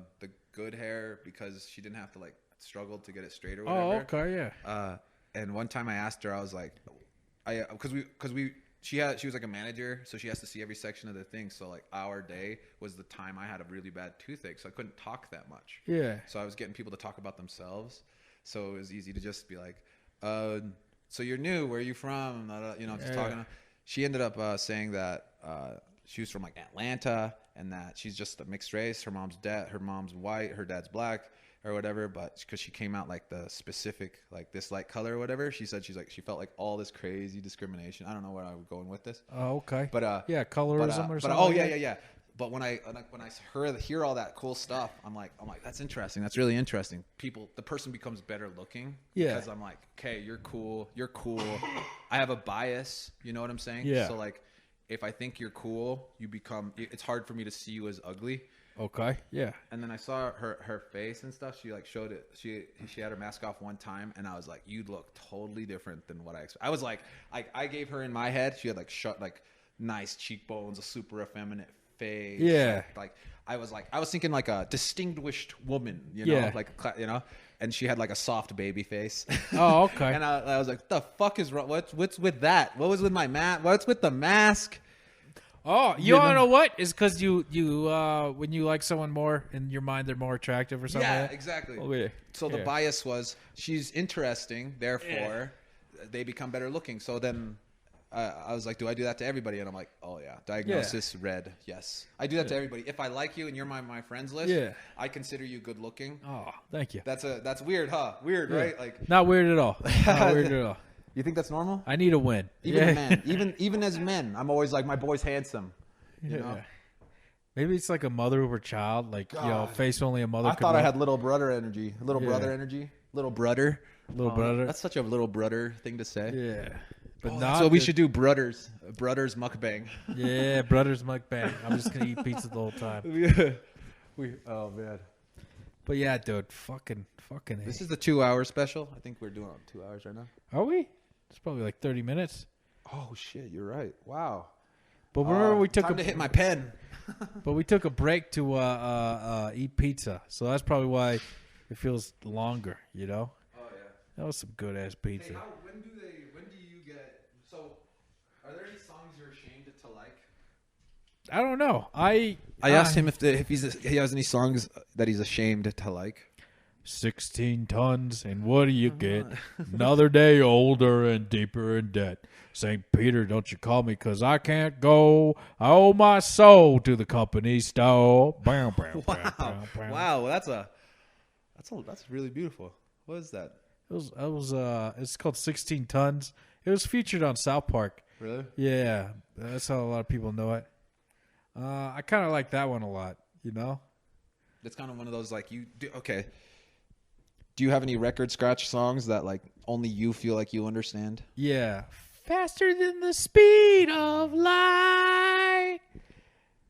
S1: good hair because she didn't have to like struggle to get it straight or whatever.
S2: Oh, okay, yeah.
S1: And one time I asked her, I was like, she was like a manager, so she has to see every section of the thing. So like our day was the time I had a really bad toothache, so I couldn't talk that much.
S2: Yeah.
S1: So I was getting people to talk about themselves, so it was easy to just be like, so you're new, where are you from? Just talking. She ended up saying that she was from like Atlanta, and that she's just a mixed race. Her mom's white, her dad's black, or whatever, but because she came out like the specific like this light color or whatever, she said she felt like all this crazy discrimination. I don't know where I was going with this.
S2: Oh, okay.
S1: But
S2: yeah, colorism or something.
S1: Oh
S2: like
S1: yeah,
S2: that?
S1: yeah. But when I hear all that cool stuff, I'm like that's interesting. That's really interesting. The person becomes better looking.
S2: Yeah.
S1: Because I'm like, okay, you're cool. I have a bias. You know what I'm saying?
S2: Yeah.
S1: So like, if I think you're cool, it's hard for me to see you as ugly.
S2: Okay. Yeah.
S1: And then I saw her face and stuff. She like showed it. She had her mask off one time, and I was like, "You look totally different than what I expected." I was like, I gave her in my head. She had like nice cheekbones, a super effeminate face.
S2: Yeah.
S1: Like I was thinking like a distinguished woman, you know,
S2: Yeah.
S1: and she had like a soft baby face.
S2: Oh, okay.
S1: And I was like, "The fuck is wrong? What's with that? What was with my mask? What's with the mask?"
S2: Oh, you want to know what? Is because you when you like someone more in your mind, they're more attractive or something.
S1: Yeah,
S2: like that?
S1: exactly.
S2: Okay.
S1: So the bias was she's interesting, therefore they become better looking. So then I was like, do I do that to everybody? And I'm like, oh yeah, diagnosis red, yes. I do that to everybody. If I like you and you're my friends list, I consider you good looking.
S2: Oh, thank you.
S1: That's weird, huh? Weird, right? Like
S2: not weird at all. Not weird at all.
S1: You think that's normal?
S2: I need a win.
S1: Even men, even as men, I'm always like, my boy's handsome. You know?
S2: Maybe it's like a mother over child, like face only a mother.
S1: I thought I had little brother energy. Little brother energy. Little brother.
S2: Little brother.
S1: That's such a little brother thing to say.
S2: Yeah. But
S1: that's what we should do, brothers mukbang.
S2: Yeah, brothers mukbang. I'm just gonna eat pizza the whole time.
S1: Oh man.
S2: But yeah, dude, fucking.
S1: This is the 2-hour special. I think we're doing 2 hours right now.
S2: Are we? It's probably like 30 minutes.
S1: Oh shit, you're right. Wow.
S2: But remember we took
S1: time to hit my pen.
S2: But we took a break to eat pizza, so that's probably why it feels longer. You know.
S1: Oh yeah.
S2: That was some good ass pizza.
S1: Hey, when do you get? So, are there any songs you're ashamed to like?
S2: I don't know. I
S1: asked him if he has any songs that he's ashamed to like.
S2: 16 tons, and what do you get? Another day older and deeper in debt. St. Peter, don't you call me, 'cause I can't go. I owe my soul to the company store. Bam, bam,
S1: Wow,
S2: bam, bam, bam.
S1: wow, that's really beautiful. What is that?
S2: It's called 16 tons. It was featured on South Park.
S1: Really?
S2: Yeah, that's how a lot of people know it. I kind of like that one a lot, you know?
S1: It's kind of one of those like okay. Do you have any record scratch songs that like only you feel like you understand?
S2: Yeah. Faster than the speed of light.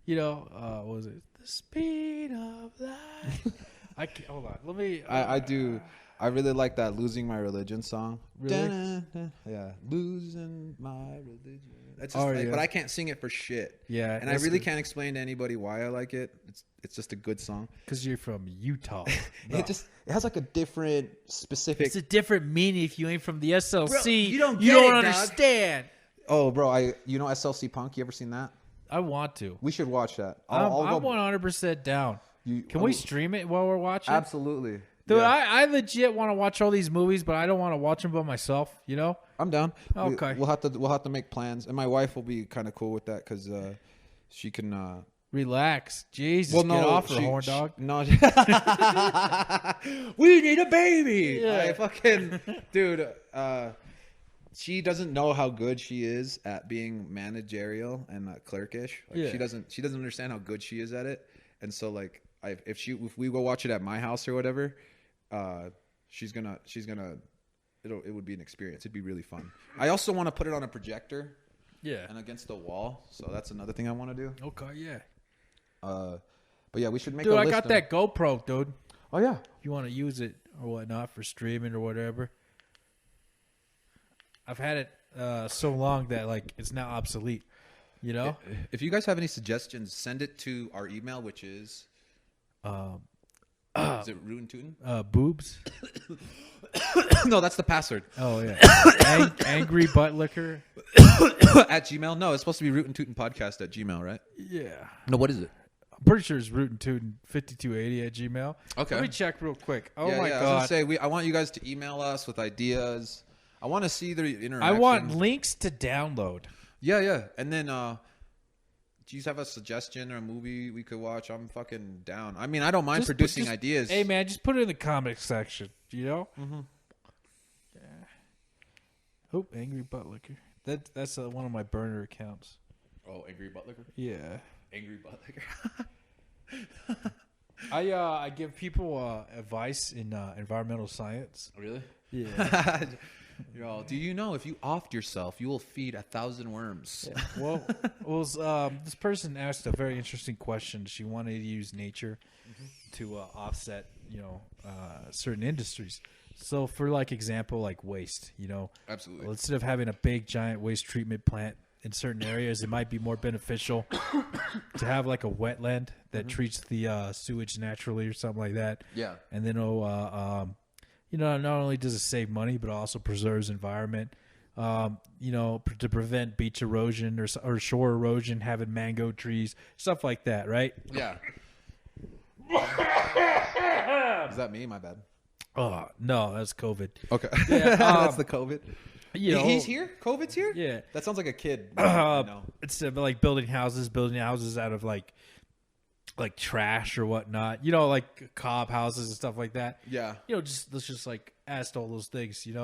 S2: You know, what was it? The speed of light. Hold on. Let me.
S1: I do. I really like that "Losing My Religion" song.
S2: Really?
S1: Yeah, losing my religion. That's just but I can't sing it for shit.
S2: Yeah,
S1: and I really can't explain to anybody why I like it. It's just a good song.
S2: Because you're from Utah. No.
S1: It has like a different specific.
S2: It's a different meaning if you ain't from the SLC.
S1: Bro, you don't
S2: understand.
S1: Oh, bro, you know SLC Punk? You ever seen that?
S2: I want to.
S1: We should watch that.
S2: I'm 100% down. Can we stream it while we're watching?
S1: Absolutely.
S2: Dude,
S1: yeah.
S2: I legit want to watch all these movies, but I don't want to watch them by myself. You know?
S1: I'm down.
S2: Okay.
S1: We'll have to make plans, and my wife will be kind of cool with that because she can.
S2: Relax. Jesus, get off her, horn dog.
S1: No. We need a baby.
S2: Yeah.
S1: Dude, she doesn't know how good she is at being managerial and clerkish. She doesn't understand how good she is at it. And so like if we go watch it at my house or whatever, she's gonna it would be an experience. It'd be really fun. I also want to put it on a projector.
S2: Yeah.
S1: And against the wall. So that's another thing I want to do.
S2: Okay, yeah.
S1: But yeah, we should make
S2: dude,
S1: a
S2: I
S1: list
S2: got that GoPro, dude.
S1: Oh yeah.
S2: You want to use it or whatnot for streaming or whatever. I've had it so long that like it's now obsolete. You know?
S1: If you guys have any suggestions, send it to our email, which is is it Rootin' Tootin'?
S2: Boobs.
S1: No, that's the password.
S2: Oh yeah. Angry butt liquor.
S1: At Gmail? No, it's supposed to be Rootin' Tootin' Podcast at Gmail, right?
S2: Yeah.
S1: No, what is it?
S2: I'm pretty sure it's Rootin' Tootin' 5280 at Gmail.
S1: Okay.
S2: Let me check real quick. Oh
S1: yeah,
S2: my
S1: God.
S2: God.
S1: I was gonna say I want you guys to email us with ideas. I want to see the interaction.
S2: I want links to download.
S1: Yeah. And then do you have a suggestion or a movie we could watch? I'm fucking down. I mean, I don't mind producing ideas.
S2: Hey man, just put it in the comments section. You know? Mm-hmm. Yeah. Oh, Angry Butt Liquor. That's one of my burner accounts.
S1: Oh, Angry Butt Liquor?
S2: Yeah.
S1: Angry Butt Liquor.
S2: I give people advice in environmental science.
S1: Really?
S2: Yeah.
S1: Do you know if you offed yourself, you will feed 1,000 worms?
S2: Yeah. This person asked a very interesting question. She wanted to use nature to offset, certain industries. So for like example, like waste,
S1: Absolutely.
S2: instead of having a big giant waste treatment plant in certain areas, it might be more beneficial to have like a wetland that treats the sewage naturally or something like that.
S1: Yeah.
S2: And then not only does it save money, but also preserves environment. To prevent beach erosion or shore erosion, having mango trees, stuff like that, right?
S1: Yeah. Is that me? My bad.
S2: Oh, no, that's COVID.
S1: Okay.
S2: Yeah,
S1: That's the COVID.
S2: He's
S1: here? COVID's here?
S2: Yeah.
S1: That sounds like a kid.
S2: It's like building houses out of like trash or whatnot, like cob houses and stuff like that.
S1: Yeah.
S2: Let's just like asked all those things, and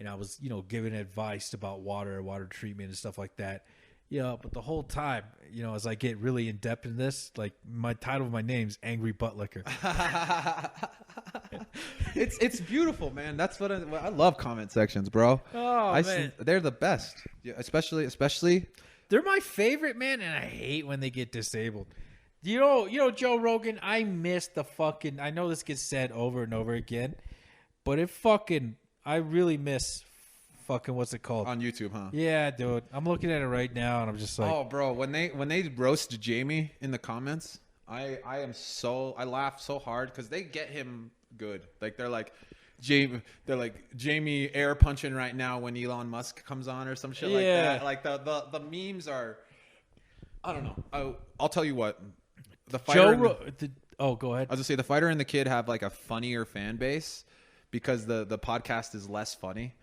S2: I was, giving advice about water treatment and stuff like that. But the whole time, as I get really in depth in this, like my title of my name's Angry Butt Licker.
S1: It's beautiful, man. That's what I love comment sections, bro.
S2: Oh, man.
S1: They're the best. Yeah, especially
S2: They're my favorite, man, and I hate when they get disabled. Joe Rogan, I miss I know this gets said over and over again, but I really miss what's it called?
S1: on YouTube, huh?
S2: Yeah, dude. I'm looking at it right now, and I'm just like,
S1: Oh, bro, when they roast Jamie in the comments, I laugh so hard because they get him good. Like they're like Jamie air punching right now when Elon Musk comes on or some shit like that. Like the memes are, I don't know. I'll tell you what, the fighter.
S2: go ahead.
S1: I was gonna say the fighter and the kid have like a funnier fan base because the podcast is less funny.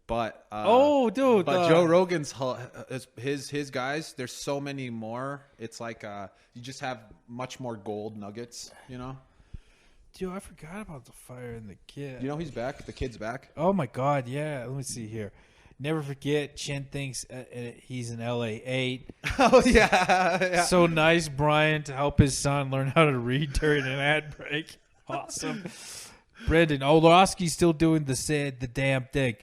S1: But Joe Rogan's his guys. There's so many more. It's like you just have much more gold nuggets.
S2: Dude, I forgot about the fire and the kid.
S1: He's back. The kid's back.
S2: Oh my God, yeah. Let me see here. Never forget, Chen thinks he's an LA8.
S1: Oh yeah.
S2: So nice, Brian, to help his son learn how to read during an ad break. Awesome. Brendan Olorowski's still doing the damn thing.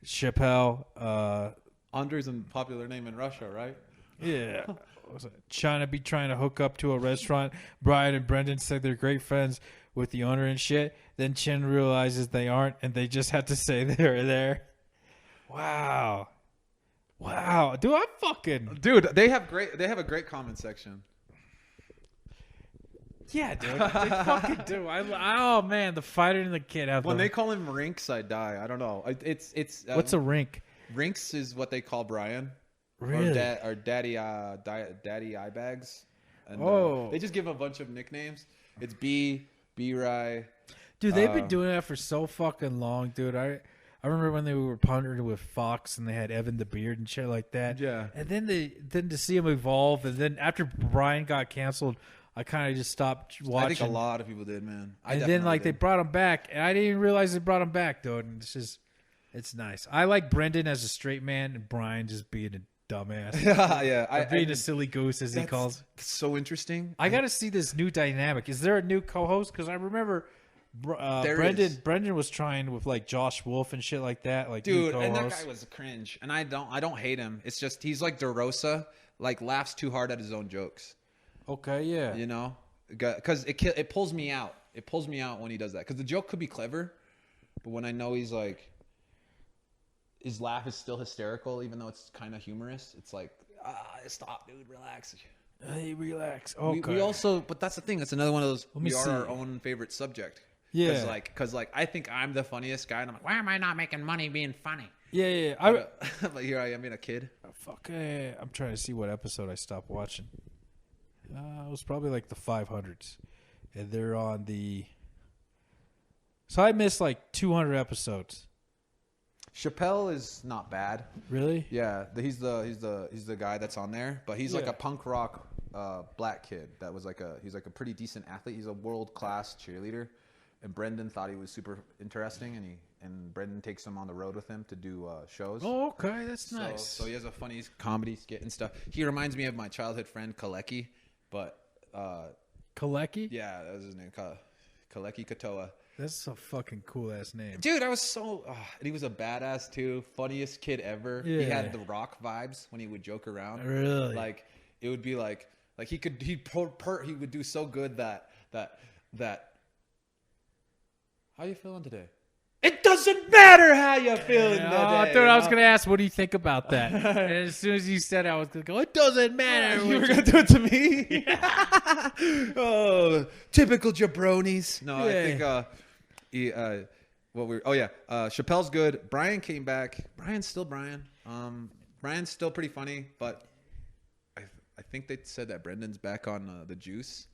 S2: Chappelle.
S1: Andre's a popular name in Russia, right?
S2: Yeah. China be trying to hook up to a restaurant. Brian and Brendan said they're great friends with the owner and shit. Then Chen realizes they aren't, and they just have to say they're there. Wow. Dude,
S1: they have a great comment section.
S2: Yeah, dude. They fucking do. Oh man, the fighter and the kid have.
S1: When they call him Rinks, I die. I don't know. It's
S2: what's a rink?
S1: Rinks is what they call Brian.
S2: Really?
S1: Or Daddy Eyebags. And, they just give him a bunch of nicknames. It's B-Rye.
S2: Dude, they've been doing that for so fucking long, dude. I remember when they were partnered with Fox and they had Evan the Beard and shit like that.
S1: Yeah.
S2: And then to see him evolve, and then after Brian got canceled, I kind of just stopped watching.
S1: I think a lot of people did, man.
S2: And then they brought him back, and I didn't even realize they brought him back, dude. And it's nice. I like Brendan as a straight man, and Brian just being a dumbass.
S1: Yeah.
S2: Being a silly goose, as he calls.
S1: So interesting.
S2: I got to see this new dynamic. Is there a new co-host? Because I remember Brendan was trying with like Josh Wolf and shit like that. Like,
S1: dude, and that guy was cringe. And I don't hate him. It's just he's like DeRosa, like laughs too hard at his own jokes.
S2: Okay, yeah.
S1: Because it pulls me out. It pulls me out when he does that. Because the joke could be clever, but when I know he's like, his laugh is still hysterical, even though it's kind of humorous. It's like, stop, dude, relax.
S2: Hey, relax. Okay.
S1: We also, but that's the thing. It's another one of those. We are our own favorite subject.
S2: Yeah.
S1: Because I think I'm the funniest guy, and I'm like, why am I not making money being funny?
S2: Yeah.
S1: But here I am being a kid.
S2: I'm trying to see what episode I stopped watching. It was probably like the 500s, and they're on the. So I missed like 200 episodes.
S1: Chappelle is not bad.
S2: Really?
S1: Yeah, he's the guy that's on there, but he's like a punk rock black kid that was he's like a pretty decent athlete. He's a world class cheerleader, and Brendan thought he was super interesting, and Brendan takes him on the road with him to do shows.
S2: Oh, okay, that's nice.
S1: So he has a funny comedy skit and stuff. He reminds me of my childhood friend Kalecki, but
S2: Kalecki?
S1: Yeah, that was his name, Kalecki Katoa.
S2: That's a fucking cool ass name.
S1: Dude, I was so... and he was a badass, too. Funniest kid ever. He
S2: Yeah.
S1: had the Rock vibes when he would joke around.
S2: Really?
S1: Like, it would be like he would do so good that... How you feeling today? It doesn't matter how you're feeling today.
S2: Oh, dude, I was going to ask, what do you think about that? And as soon as you said it, I was going to go, it doesn't matter.
S1: You were going to do it to me? Oh, typical jabronis. No, I think... Chappelle's good. Brian came back. Brian's still Brian. Brian's still pretty funny, but I think they said that Brendan's back on the juice,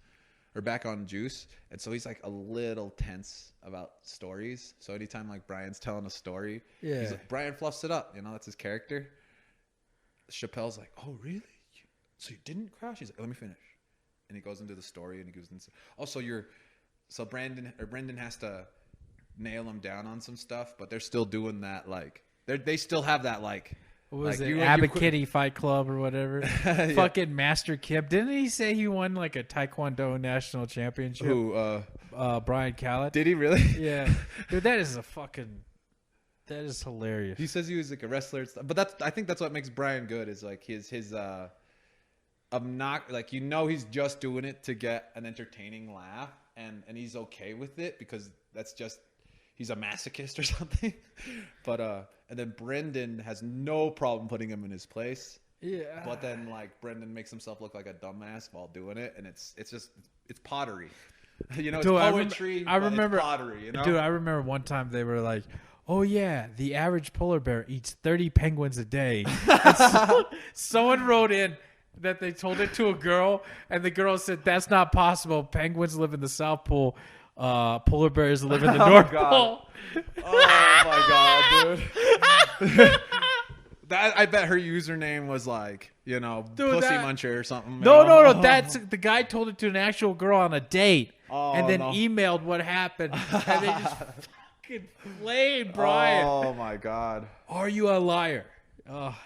S1: or back on juice, and so he's like a little tense about stories. So anytime like Brian's telling a story, he's like, Brian fluffs it up. You know, that's his character. Chappelle's like, oh really? So you didn't crash? He's like, let me finish. And he goes into the story, and he goes into so Brendan has to nail him down on some stuff, but they're still doing that, like they still have that, like,
S2: what was
S1: like,
S2: it, Abakitty Fight Club or whatever.
S1: Yeah.
S2: Fucking Master Kip, didn't he say he won like a Taekwondo national championship?
S1: Who
S2: Brian Callet.
S1: did he really?
S2: Yeah, dude, that is hilarious.
S1: He says he was like a wrestler and stuff, but I think that's what makes Brian good, is like his not like, you know, he's just doing it to get an entertaining laugh, and he's okay with it because that's just, he's a masochist or something. But and then Brendan has no problem putting him in his place.
S2: Yeah.
S1: But then like Brendan makes himself look like a dumbass while doing it, and it's pottery. You know, it's
S2: Dude,
S1: poetry.
S2: I remember
S1: it's pottery. You know?
S2: Dude, I remember one time they were like, "Oh yeah, the average polar bear eats 30 penguins a day." Someone wrote in that they told it to a girl, and the girl said, "That's not possible. Penguins live in the South Pole. Polar bears live in the North Pole."
S1: Oh my god, dude! I bet her username was like, you know,
S2: Dude,
S1: Pussy Muncher or something.
S2: No. That's the guy told it to an actual girl on a date,
S1: Oh,
S2: and then
S1: no.
S2: emailed what happened, and they just fucking flamed Brian.
S1: Oh my god!
S2: Are you a liar? Oh,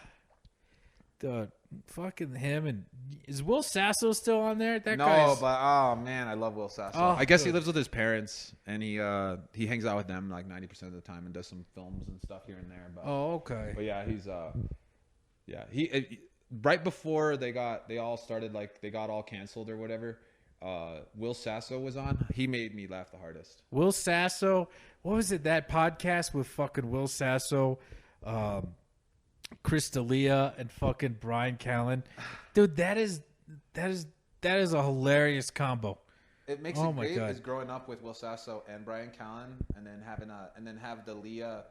S2: dude, fucking him. And is Will Sasso still on there? That
S1: No,
S2: guy's...
S1: but oh man, I love Will Sasso.
S2: Oh,
S1: I guess he
S2: good.
S1: lives with his parents, and he hangs out with them like 90% of the time, and does some films and stuff here and there. But
S2: Oh, okay.
S1: But yeah, he's he right before they all started, like they got all canceled or whatever. Will Sasso was on. He made me laugh the hardest.
S2: Will Sasso. What was it? That podcast with fucking Will Sasso, Chris D'Elia, and fucking Brian Callen. Dude, that is a hilarious combo.
S1: It makes
S2: Oh
S1: it
S2: my
S1: great
S2: God.
S1: is growing up with Will Sasso and Brian Callen, and then have D'Elia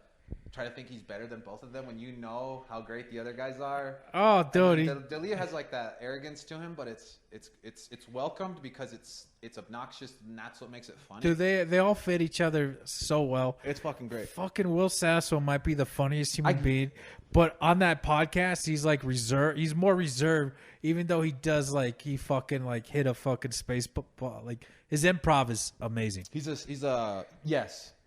S1: try to think he's better than both of them when you know how great the other guys are.
S2: Oh, dude.
S1: D'Elia has like that arrogance to him, but it's welcomed because it's obnoxious, and that's what makes it funny.
S2: Dude, they all fit each other so well.
S1: It's fucking great.
S2: Fucking Will Sasso might be the funniest human being, but on that podcast, he's like reserved. He's more reserved, even though he does like he fucking like hit a fucking space ball. Like his improv is amazing.
S1: He's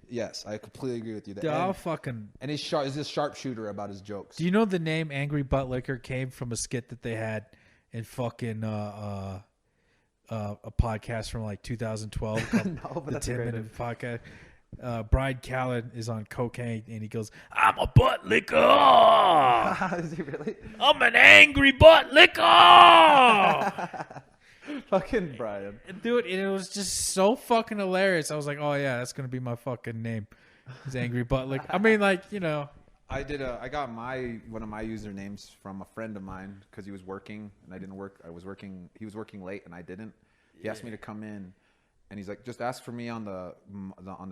S1: yes, I completely agree with you.
S2: Dude, I'll fucking.
S1: And he's a sharpshooter about his jokes.
S2: Do you know the name Angry Butt Liquor came from a skit that they had in fucking a podcast from like 2012 called
S1: No, but
S2: the
S1: that's a
S2: 10
S1: great
S2: Minute
S1: name.
S2: Podcast. Brian Callen is on cocaine and he goes, "I'm a butt liquor.
S1: Is he really?
S2: I'm an angry butt liquor."
S1: Fucking Brian.
S2: Dude, and it was just so fucking hilarious. I was like, "Oh yeah, that's gonna be my fucking name." He's Angry Butt Liquor. I mean, like, you know.
S1: I got one of my usernames from a friend of mine because he was working and I didn't work. He was working late and I didn't. He asked me to come in, and he's like, "Just ask for me on the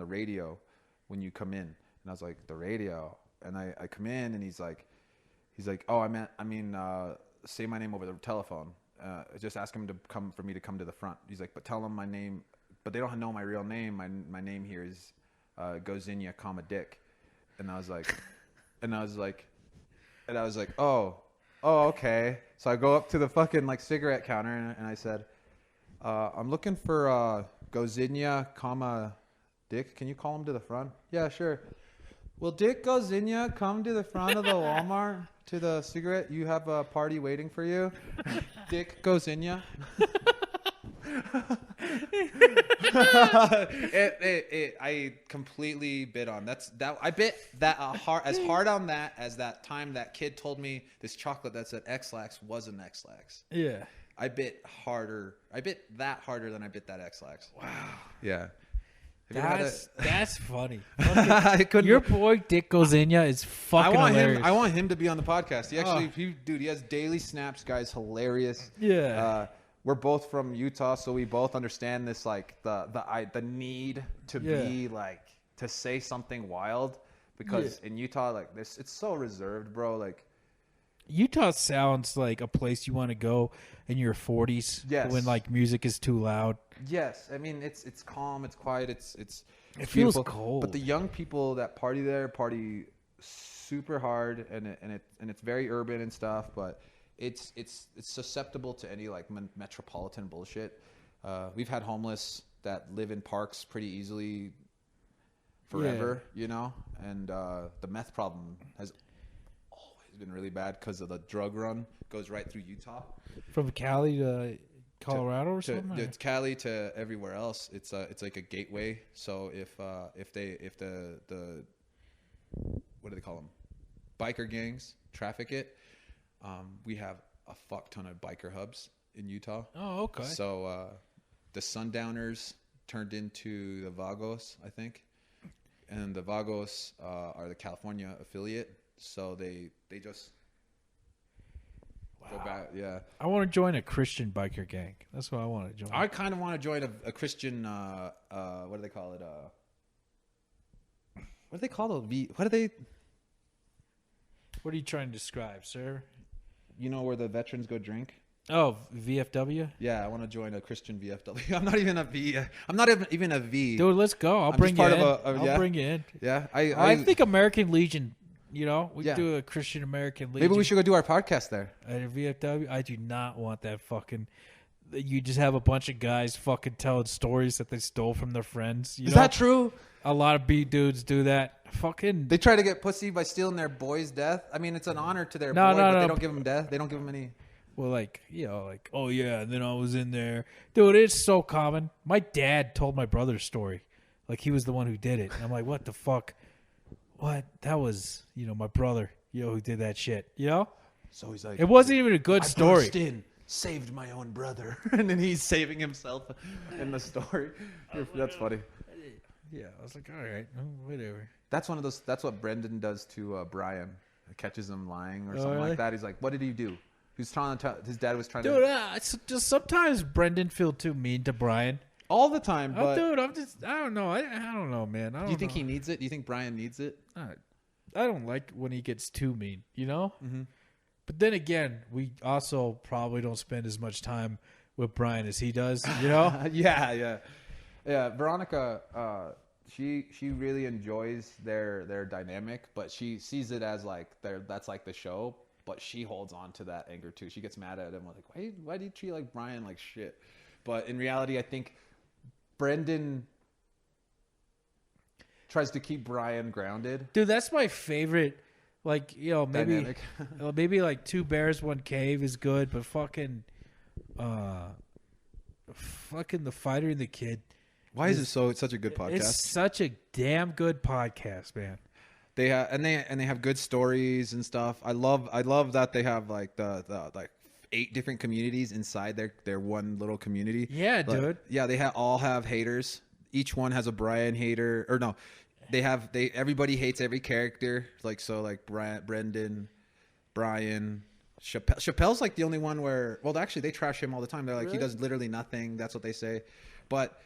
S1: radio when you come in." And I was like, "The radio?" And I come in and he's like, "Oh, I mean, say my name over the telephone. Just ask him to come to the front." He's like, "But tell him my name, but they don't know my real name. My name here is Gozinia, Dick." And I was like, oh, okay. So I go up to the fucking like cigarette counter and I said, "I'm looking for Gozinia, Dick. Can you call him to the front?" "Yeah, sure." "Will Dick Gozinia come to the front of the Walmart to the cigarette? You have a party waiting for you." Dick Gozinia. I completely bit on I bit that hard on that as that time that kid told me this chocolate that said X-Lax wasn't X-Lax.
S2: Yeah.
S1: I bit harder. I bit that harder than I bit that X-Lax. Wow. Yeah.
S2: That's funny.
S1: Your
S2: boy Dick Gozinia is fucking hilarious.
S1: I want him to be on the podcast. He has daily snaps, guys. Hilarious.
S2: Yeah.
S1: We're both from Utah, so we both understand this, like the need to be like to say something wild, because in Utah, like this, it's so reserved, bro. Like
S2: Utah sounds like a place you want to go in your 40s.
S1: Yes.
S2: When like music is too loud.
S1: Yes, I mean it's calm, it's quiet, it's
S2: It feels
S1: beautiful.
S2: cold.
S1: But the young people that party there party super hard, and it's very urban and stuff. But it's susceptible to any like metropolitan bullshit. We've had homeless that live in parks pretty easily forever, you know. And the meth problem has always been really bad because of the drug run goes right through Utah.
S2: From Cali to Colorado or something?
S1: It's Cali to everywhere else. It's like a gateway. So if the what do they call them? Biker gangs traffic it. We have a fuck ton of biker hubs in Utah.
S2: Oh, okay.
S1: So the Sundowners turned into the Vagos, I think, and the Vagos are the California affiliate. So they just go back. Yeah.
S2: I want to join a Christian biker gang. That's what I want to join.
S1: I kind of want to join a Christian. What do they call it? What do they call it? What are they?
S2: What are you trying to describe, sir?
S1: You know where the veterans go drink?
S2: Oh, VFW?
S1: Yeah, I want to join a Christian VFW. I'm not even a V. I'm not even a V.
S2: Dude, let's go. I'll bring you in. I'll bring you in.
S1: Yeah,
S2: I think American Legion. You know, we
S1: Yeah.
S2: do a Christian American Legion.
S1: maybe we should go do our podcast there.
S2: At a VFW. I do not want that fucking. You just have a bunch of guys fucking telling stories that they stole from their friends.
S1: Is that true?
S2: A lot of B dudes do that. Fucking.
S1: They try to get pussy by stealing their boy's death. I mean, it's an honor to their boy, but
S2: no.
S1: they don't give him death. They don't give him any.
S2: Well, like, you know, like, oh yeah, and then I was in there. Dude, it's so common. My dad told my brother's story. Like, he was the one who did it. And I'm like, what the fuck? What? That was, you know, my brother, you know, who did that shit, you know?
S1: So he's like,
S2: It wasn't even a good story.
S1: burst in, saved my own brother, and then he's saving himself in the story. That's funny.
S2: Yeah, I was like, all right, whatever.
S1: That's one of those. That's what Brendan does to Brian. He catches him lying or something
S2: really?
S1: like that. He's like, "What did he do?" He's trying to tell. His dad was trying
S2: Dude,
S1: to.
S2: it's just sometimes Brendan feel too mean to Brian.
S1: All the time, but
S2: Dude, I don't know. I don't know, man.
S1: do you think he needs it? Do you think Brian needs it?
S2: I don't like when he gets too mean, you know?
S1: Mm-hmm.
S2: But then again, we also probably don't spend as much time with Brian as he does, you know?
S1: Yeah. Veronica, she really enjoys their dynamic, but she sees it as like that's like the show. But she holds on to that anger too. She gets mad at him like, why do you treat like Brian like shit? But in reality, I think Brendan tries to keep Brian grounded.
S2: Dude, that's my favorite. Like, you know, maybe
S1: Dynamic.
S2: maybe like Two Bears, One Cave is good, but fucking The Fighter and the Kid.
S1: Why is it such a good podcast?
S2: It's such a damn good podcast, man.
S1: They have and they have good stories and stuff. I love that they have like the like 8 different communities inside their one little community.
S2: Yeah,
S1: Like,
S2: dude.
S1: Yeah, they all have haters. Each one has a Brian hater, or no, everybody hates every character. Like Brendan, Brian, Chappelle's like the only one where actually they trash him all the time. They're like he does literally nothing. That's what they say. But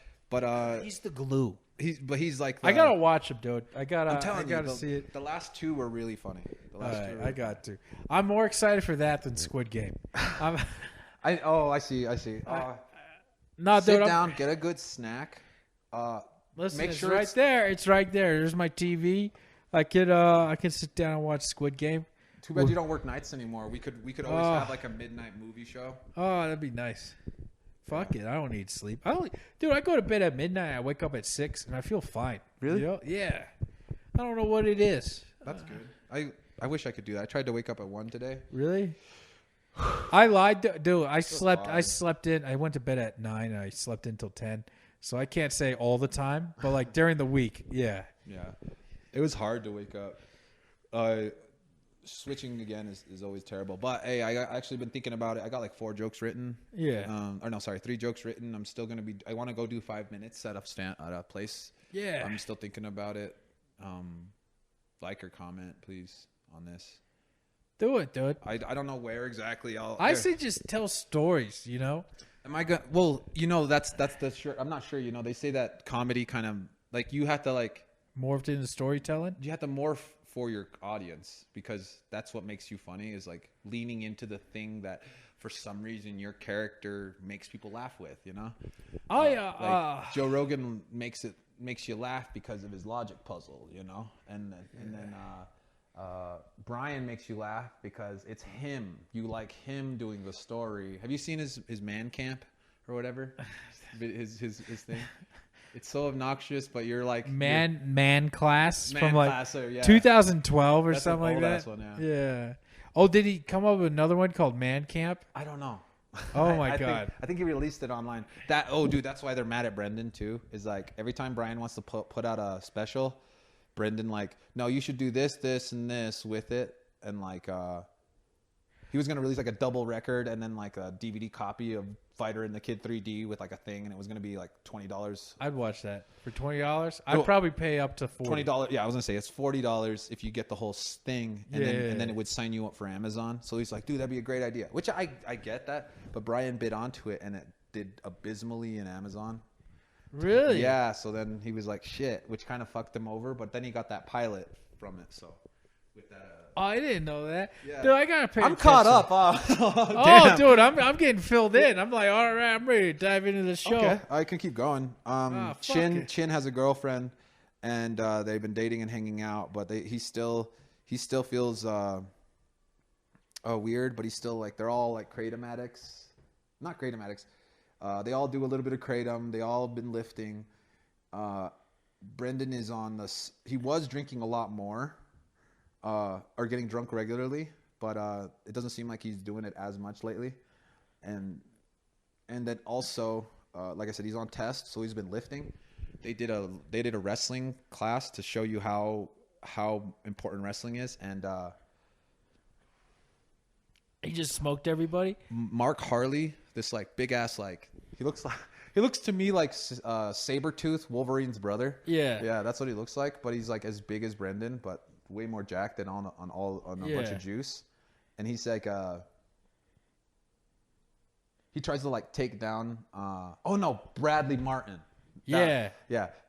S2: He's the glue.
S1: he's like
S2: I gotta watch him, dude. I gotta see it.
S1: The last 2 were really funny. The last 2 were really
S2: I got to. I'm more excited for that than Squid Game.
S1: I see.
S2: No,
S1: Sit
S2: dude.
S1: down, get a good snack.
S2: Listen,
S1: make
S2: it's
S1: sure
S2: right there. It's right there. There's my TV. I can sit down and watch Squid Game.
S1: Too bad you don't work nights anymore. We could always have like a midnight movie show.
S2: Oh, that'd be nice. Fuck it. I don't need sleep. Dude, I go to bed at midnight. I wake up at 6 and I feel fine.
S1: Really?
S2: You know? Yeah. I don't know what it is.
S1: That's good. I wish I could do that. I tried to wake up at 1 today.
S2: Really? I lied, dude. I
S1: hard.
S2: slept in. I went to bed at 9 and I slept in till 10. So I can't say all the time, but like during the week, yeah.
S1: Yeah, it was hard to wake up. Switching again is always terrible. But hey, I actually been thinking about it. I got like 4 jokes written.
S2: Yeah.
S1: Or no, sorry, 3 jokes written. I'm still gonna be. I want to go do 5 minutes at a place.
S2: Yeah.
S1: I'm still thinking about it. Like or comment, please, on this.
S2: Do it, dude.
S1: I don't know where exactly.
S2: I say just tell stories, you know?
S1: Am I gonna? Well, you know, that's the sure. I'm not sure. You know, they say that comedy kind of like you have to like
S2: Morphed into storytelling?
S1: you have to morph for your audience because that's what makes you funny is like leaning into the thing that for some reason your character makes people laugh with. You know, like Joe Rogan makes you laugh because of his logic puzzle. You know, and then Brian makes you laugh because it's him. You like him doing the story. Have you seen his man camp or whatever? his thing. It's so obnoxious, but you're like
S2: Man class
S1: Man
S2: from like
S1: class, yeah.
S2: 2012 or
S1: That's
S2: something
S1: an
S2: like that.
S1: old-ass one,
S2: Yeah. Oh, did he come up with another one called Man Camp?
S1: I don't know.
S2: Oh my
S1: I
S2: god.
S1: I think he released it online. Dude, that's why they're mad at Brendan too. Is like every time Brian wants to put out a special, Brendan like, no, you should do this, and this with it, and like he was gonna release like a double record and then like a DVD copy of Fighter and the Kid 3D with like a thing, and it was gonna be like $20.
S2: I'd watch that for $20. I'd probably pay up to $40.
S1: $20. Yeah, I was gonna say it's $40 if you get the whole thing, and then it would sign you up for Amazon. So he's like, dude, that'd be a great idea. Which I get that, but Brian bid onto it, and it did abysmally in Amazon.
S2: Really?
S1: Yeah. So then he was like, shit, which kind of fucked him over. But then he got that pilot from it. So with that.
S2: Oh, I didn't know that.
S1: Yeah.
S2: Dude, I gotta pay
S1: I'm
S2: attention.
S1: caught up.
S2: Oh, dude, I'm getting filled in. I'm like, all right, I'm ready to dive into the show.
S1: Okay, I can keep going. Chin
S2: it.
S1: has a girlfriend, and they've been dating and hanging out, but he still feels weird, but he's still like they're all like kratom addicts, not kratom addicts. They all do a little bit of kratom. They all been lifting. Brendan is on this. He was drinking a lot more, or getting drunk regularly, but it doesn't seem like he's doing it as much lately. And then also, like I said, he's on test, so he's been lifting. They did a wrestling class to show you how important wrestling is, and
S2: He just smoked everybody.
S1: Mark Harley, this like big ass like he looks to me like Sabretooth, Wolverine's brother.
S2: Yeah.
S1: That's what he looks like. But he's like as big as Brendan, but way more jacked and on a bunch of juice. And he's like he tries to like take down Bradley Martin.
S2: Yeah.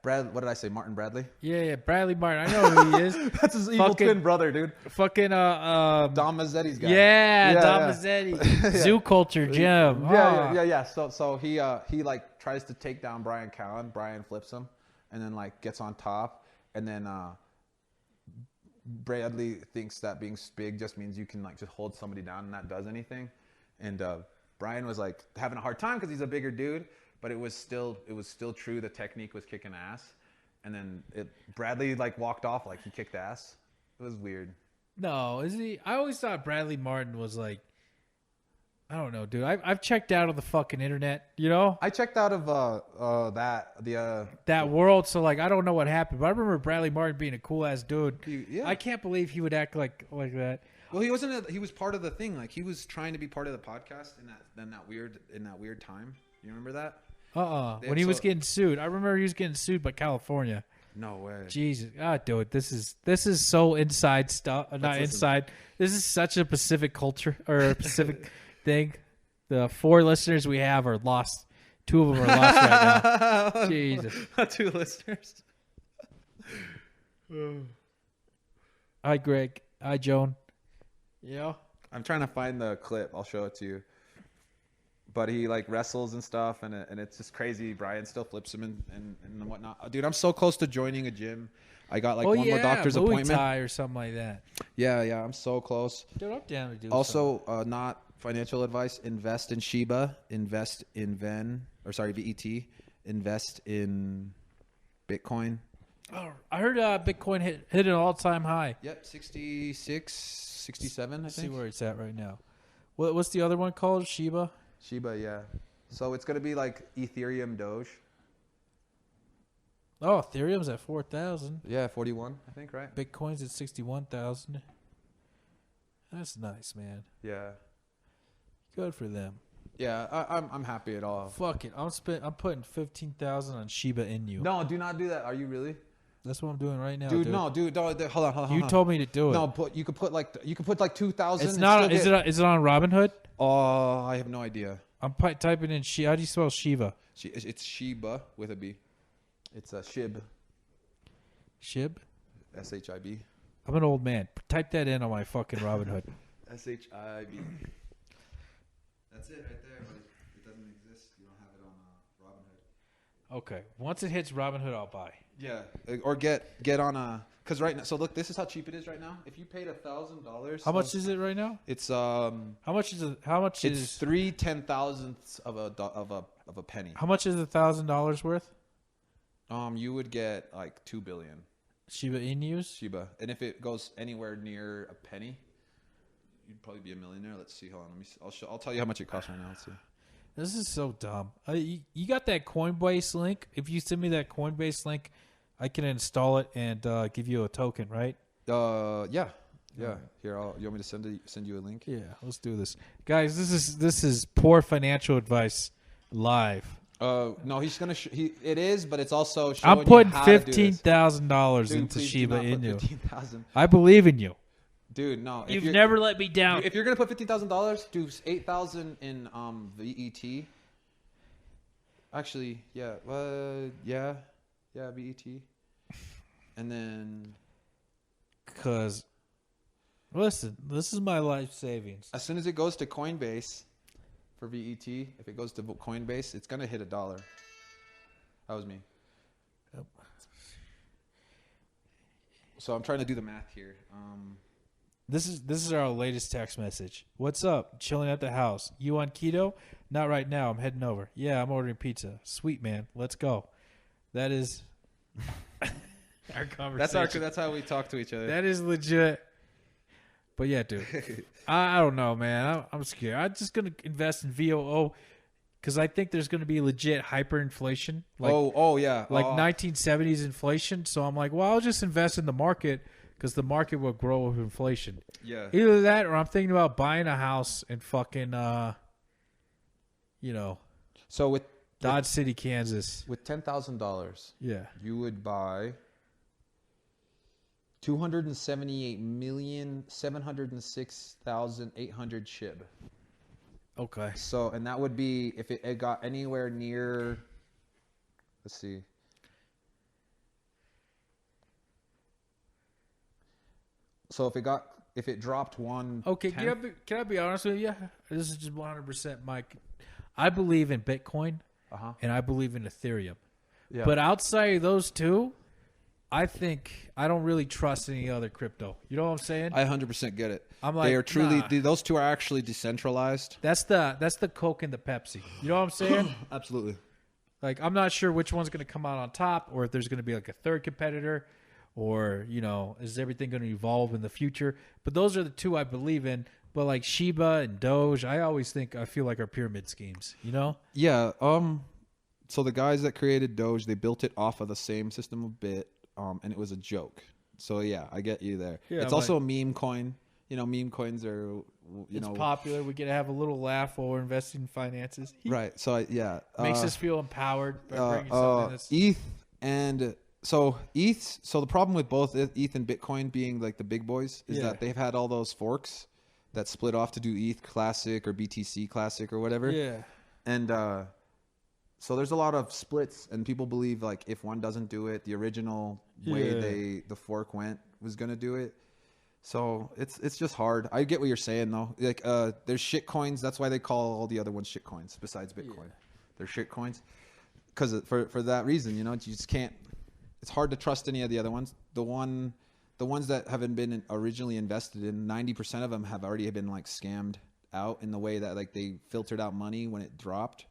S1: What did I say? Martin Bradley?
S2: Yeah. Bradley Martin. I know who he is.
S1: That's his evil twin brother, dude.
S2: Fucking
S1: Dom Mazzetti's guy.
S2: Dom Mazzetti. Zoo Culture Gym.
S1: Yeah. So he like tries to take down Brian Callen. Brian flips him, and then like gets on top, and then Bradley thinks that being big just means you can like just hold somebody down and that does anything, and Brian was like having a hard time because he's a bigger dude. But it was still true. The technique was kicking ass, and then Bradley like walked off like he kicked ass. It was weird.
S2: No, is he? I always thought Bradley Martin was like, I don't know, dude. I've checked out of the fucking internet. You know,
S1: I checked out of
S2: that world. So like, I don't know what happened, but I remember Bradley Martin being a cool ass dude.
S1: Yeah.
S2: I can't believe he would act like that.
S1: Well, he wasn't. He was part of the thing. Like he was trying to be part of the podcast in that weird time. You remember that?
S2: When he was getting sued. I remember he was getting sued by California.
S1: No way.
S2: Jesus. Dude, this is so inside stuff. Not inside. This is such a Pacific culture or a Pacific thing. The 4 listeners we have are lost. 2 of them are lost right now. Jesus.
S1: 2 listeners.
S2: Hi, Greg. Hi, Joan. Yeah.
S1: I'm trying to find the clip. I'll show it to you. But he like wrestles and stuff, and it's just crazy. Brian still flips him and whatnot. Dude, I'm so close to joining a gym. I got like one more doctor's
S2: Muay
S1: appointment.
S2: Thai or something like that.
S1: Yeah, I'm so close.
S2: Dude, I'm down to do
S1: also, not financial advice. Invest in Shiba. Invest in VET. Invest in Bitcoin.
S2: Oh, I heard Bitcoin hit an all-time high.
S1: Yep, 66, 67, I think.
S2: Let's see where it's at right now. What's the other one called? Shiba?
S1: Shiba, yeah. So it's gonna be like Ethereum Doge.
S2: Oh, Ethereum's at 4,000.
S1: Yeah, 41, I think, right?
S2: Bitcoin's at 61,000. That's nice, man.
S1: Yeah.
S2: Good for them.
S1: Yeah, I'm happy at all.
S2: Fuck it. I'm putting 15,000 on Shiba Inu.
S1: No, do not do that. Are you really?
S2: That's what I'm doing right now,
S1: Dude, no, dude, hold on.
S2: You told me to do it.
S1: No, you could put like 2,000.
S2: It's not. Is it on Robinhood?
S1: Oh, I have no idea.
S2: I'm typing in How do you spell Shiba?
S1: It's Shiba with a B. It's a Shib.
S2: Shib?
S1: SHIB.
S2: I'm an old man. Type that in on my fucking Robinhood.
S1: SHIB. That's it right there, but it doesn't exist. You don't have it on Robinhood.
S2: Okay. Once it hits Robinhood, I'll buy.
S1: Yeah, or get on a because right now. So look, this is how cheap it is right now. If you paid $1,000,
S2: How much is it right now?
S1: it's
S2: How much is it? How much
S1: it's
S2: is
S1: 3 10,000ths of a penny.
S2: How much is $1,000 worth?
S1: You would get like 2 billion
S2: Shiba Inus.
S1: Shiba, and if it goes anywhere near a penny, you'd probably be a millionaire. Let's see. Hold on, let me. I'll tell you how much it costs right now. Let's see.
S2: This is so dumb. You got that Coinbase link? If you send me that Coinbase link, I can install it and give you a token, right?
S1: Yeah. Here, you want me to send you a link?
S2: Yeah, let's do this, guys. This is poor financial advice live.
S1: No, he's gonna. It is, but it's also. Showing
S2: I'm putting
S1: you how to do this.
S2: $15,000
S1: Dude,
S2: into
S1: please do
S2: Shiba
S1: not put
S2: Inu.
S1: 15,000.
S2: I believe in you.
S1: Dude, no.
S2: You've never let me down.
S1: If you're gonna put $15,000, do 8,000 in VET. Actually, yeah, VET, and then.
S2: Because, listen, this is my life savings.
S1: As soon as it goes to Coinbase, for VET, if it goes to Coinbase, it's gonna hit $1. That was me.
S2: Yep.
S1: So I'm trying to do the math here.
S2: This is our latest text message. What's up? Chilling at the house. You on keto? Not right now. I'm heading over. Yeah, I'm ordering pizza. Sweet, man. Let's go. That is our conversation.
S1: That's how we talk to each other.
S2: That is legit. But yeah, dude. I don't know, man. I'm scared. I'm just going to invest in VOO because I think there's going to be legit hyperinflation. Like,
S1: yeah.
S2: Like 1970s inflation. So I'm like, well, I'll just invest in the market because the market will grow with inflation.
S1: Yeah.
S2: Either that or I'm thinking about buying a house in fucking,
S1: So with
S2: Dodge City, Kansas.
S1: with $10,000,
S2: Yeah.
S1: you would buy 278,706,800 SHIB.
S2: Okay.
S1: So, and that would be if it got anywhere near. Let's see. So if it dropped one.
S2: Okay. Can I be honest with you? This is just 100% Mike. I believe in Bitcoin and I believe in Ethereum.
S1: Yeah.
S2: But outside of those two, I think I don't really trust any other crypto. You know what I'm saying?
S1: I 100% get it.
S2: I'm like,
S1: they are truly.
S2: nah.
S1: Those two are actually decentralized.
S2: That's the Coke and the Pepsi. You know what I'm saying?
S1: Absolutely.
S2: Like, I'm not sure which one's going to come out on top or if there's going to be like a third competitor or, is everything going to evolve in the future? But those are the two I believe in. But like Shiba and Doge, I feel like are pyramid schemes,
S1: Yeah. So the guys that created Doge, they built it off of the same system of Bit, and it was a joke. So yeah, I get you there.
S2: Yeah,
S1: it's also a meme coin. Meme coins are,
S2: it's popular. We get to have a little laugh while we're investing in finances.
S1: Right. So
S2: Makes us feel empowered by bringing something that's...
S1: ETH and so ETH. So the problem with both ETH and Bitcoin being like the big boys is that they've had all those forks that split off to do ETH Classic or BTC Classic or whatever.
S2: Yeah.
S1: And so there's a lot of splits, and people believe like if one doesn't do it, the original way the fork went was gonna do it. So it's just hard. I get what you're saying though. Like there's shit coins. That's why they call all the other ones shit coins besides Bitcoin. Yeah. They're shit coins because for that reason, you just can't. It's hard to trust any of the other ones. The ones that haven't been originally invested in, 90% of them have already been like scammed out in the way that like they filtered out money when it dropped.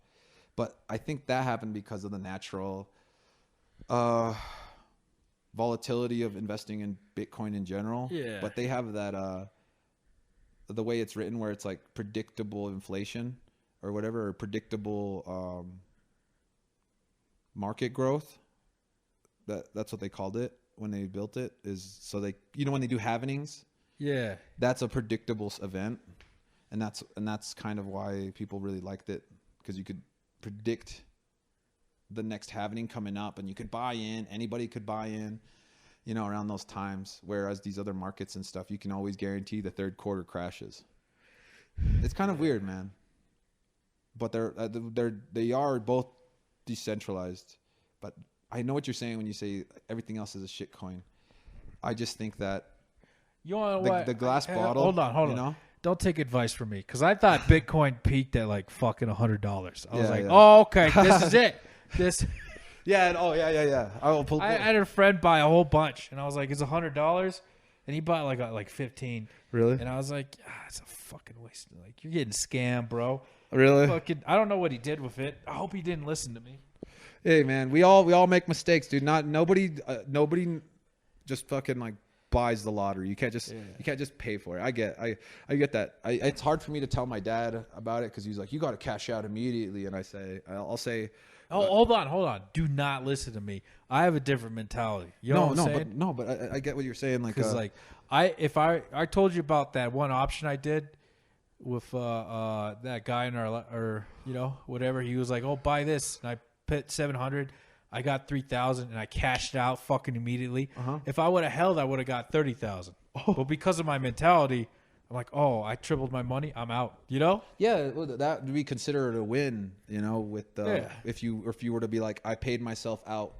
S1: But I think that happened because of the natural volatility of investing in Bitcoin in general.
S2: Yeah.
S1: But they have that the way it's written, where it's like predictable inflation or whatever, or predictable market growth. That's what they called it when they built it. Is so they, when they do halvenings, that's a predictable event, and that's kind of why people really liked it, because you could predict the next halvening coming up, and you could buy in. Anybody could buy in, around those times. Whereas these other markets and stuff, you can always guarantee the third quarter crashes. It's kind of weird, man. But they are both decentralized. But I know what you're saying when you say everything else is a shit coin. I just think that the glass bottle.
S2: Hold on. Don't take advice from me, because I thought Bitcoin peaked at like fucking $100. I was like, oh, okay, this is it.
S1: Yeah.
S2: I had a friend buy a whole bunch, and I was like, it's $100, and he bought like 15.
S1: Really?
S2: And I was like, it's a fucking waste. Like, you're getting scammed, bro.
S1: Really?
S2: Fucking, I don't know what he did with it. I hope he didn't listen to me.
S1: Hey, man, we all make mistakes, dude. Nobody just fucking like buys the lottery. You can't just pay for it. I get that. It's hard for me to tell my dad about it, because he's like, you got to cash out immediately, and I'll say.
S2: Hold on. Do not listen to me. I have a different mentality. You know what I'm saying?
S1: But I get what you're saying. Like,
S2: because if I told you about that one option I did with that guy in our whatever, he was like, oh, buy this, and I put 700. I got 3,000, and I cashed out fucking immediately. If I would have held, I would have got 30,000. But because of my mentality, I'm like, oh, I tripled my money, I'm out. Yeah,
S1: well, that would be considered a win. With if you were to be like, I paid myself out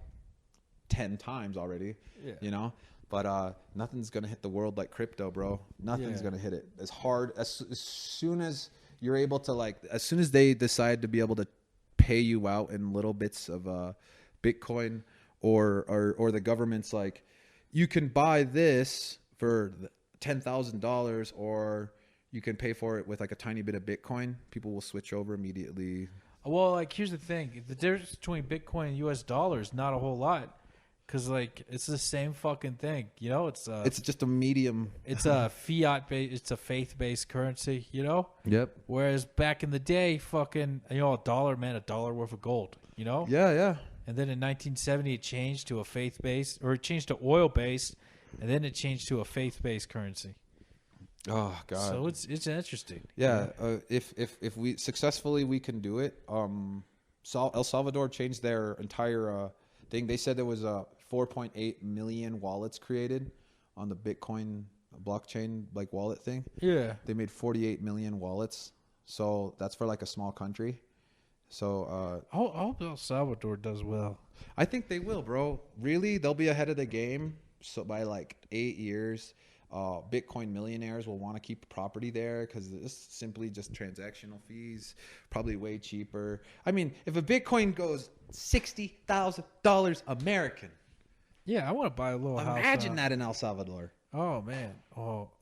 S1: 10 times already. Yeah. But nothing's gonna hit the world like crypto, bro. Nothing's gonna hit it as hard as soon as you're able to, as soon as they decide to be able to pay you out in little bits of Bitcoin, or the government's like, you can buy this for $10,000, or you can pay for it with like a tiny bit of Bitcoin. People will switch over immediately.
S2: Well, here's the thing: the difference between Bitcoin and US dollar is not a whole lot, because it's the same fucking thing. It's just a medium. It's a fiat based. It's a faith based currency.
S1: Yep.
S2: Whereas back in the day, fucking a dollar meant a dollar worth of gold.
S1: Yeah.
S2: And then in 1970, it changed to a faith based, or it changed to oil based. And then it changed to a faith-based currency.
S1: Oh God!
S2: So it's interesting.
S1: Yeah, if we successfully, we can do it. El Salvador changed their entire thing. They said there was 4.8 million wallets created on the Bitcoin blockchain wallet thing.
S2: Yeah,
S1: they made 48 million wallets. So that's for like a small country. So
S2: I hope El Salvador does well.
S1: I think they will, bro. Really, they'll be ahead of the game. So by 8 years, Bitcoin millionaires will want to keep property there, because it's simply just transactional fees, probably way cheaper. I mean, if a Bitcoin goes $60,000 American,
S2: I want to buy a little house.
S1: Imagine that in El Salvador.
S2: Oh man. El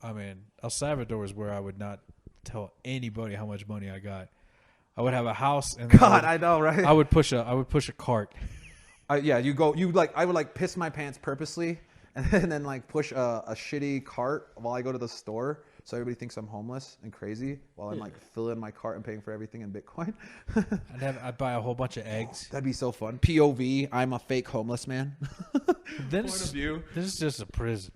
S2: Salvador is where I would not tell anybody how much money I got. I would have a house, and
S1: I know, right?
S2: I would push a cart.
S1: I would piss my pants purposely, and then push a shitty cart while I go to the store, so everybody thinks I'm homeless and crazy, while I'm filling my cart and paying for everything in Bitcoin.
S2: I'd buy a whole bunch of eggs.
S1: That'd be so fun. POV, I'm a fake homeless man.
S2: Point of view. This is just a prison.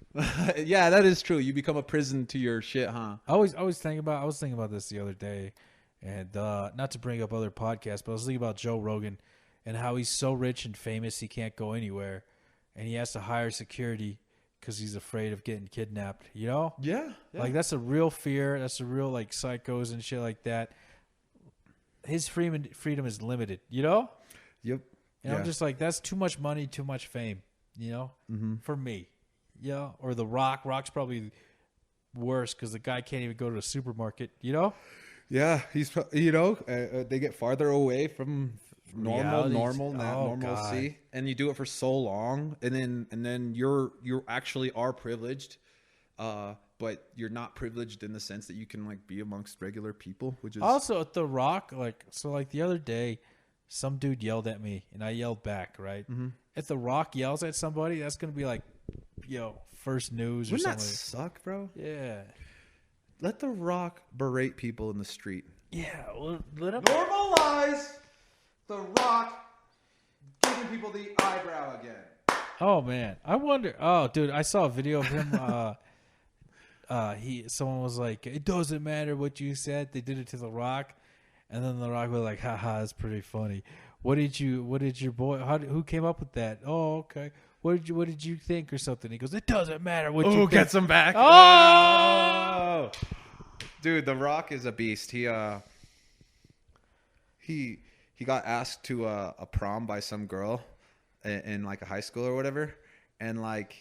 S1: Yeah, that is true. You become a prison to your shit, huh?
S2: I was thinking about this the other day, and not to bring up other podcasts, but I was thinking about Joe Rogan and how he's so rich and famous he can't go anywhere. And he has to hire security because he's afraid of getting kidnapped.
S1: Yeah.
S2: That's a real fear. That's a real psychos and shit like that. His freedom is limited.
S1: Yep.
S2: And I'm just that's too much money, too much fame. For me. Yeah. Or The Rock. Rock's probably worse because the guy can't even go to the supermarket.
S1: Yeah, he's they get farther away from normalcy, and you do it for so long, and then you're actually are privileged, but you're not privileged in the sense that you can be amongst regular people, which is
S2: also at The Rock. The other day, some dude yelled at me, and I yelled back. Right, if The Rock yells at somebody, that's gonna be first news or
S1: Wouldn't
S2: something.
S1: That suck, bro?
S2: Yeah.
S1: Let The Rock berate people in the street.
S2: Yeah, well, let him.
S1: Normalize The Rock giving people the eyebrow again.
S2: Oh man, I wonder. Oh, dude, I saw a video of him. Someone was like, "It doesn't matter what you said." They did it to The Rock, and then The Rock was like, "Haha, it's pretty funny." What did your boy? Who came up with that? Oh, okay. What did you think or something? He goes, "It doesn't matter what you think."
S1: Gets him back.
S2: Oh,
S1: dude, The Rock is a beast. He got asked to a prom by some girl in like a high school or whatever, and like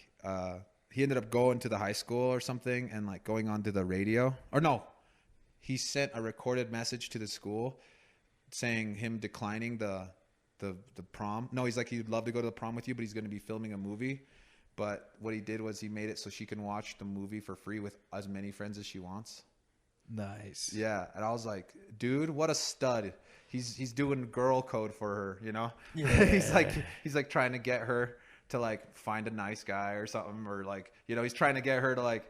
S1: he ended up going to the high school or something and like going on to the radio. Or no, he sent a recorded message to the school saying him declining the prom. No, he's like, he'd love to go to the prom with you, but he's going to be filming a movie. But what he did was he made it so she can watch the movie for free with as many friends as she wants.
S2: nice.
S1: Yeah, and I was like, dude, what a stud. He's doing girl code for her, you know?
S2: Yeah.
S1: he's like trying to get her to like find a nice guy or something, or like, you know, he's trying to get her to like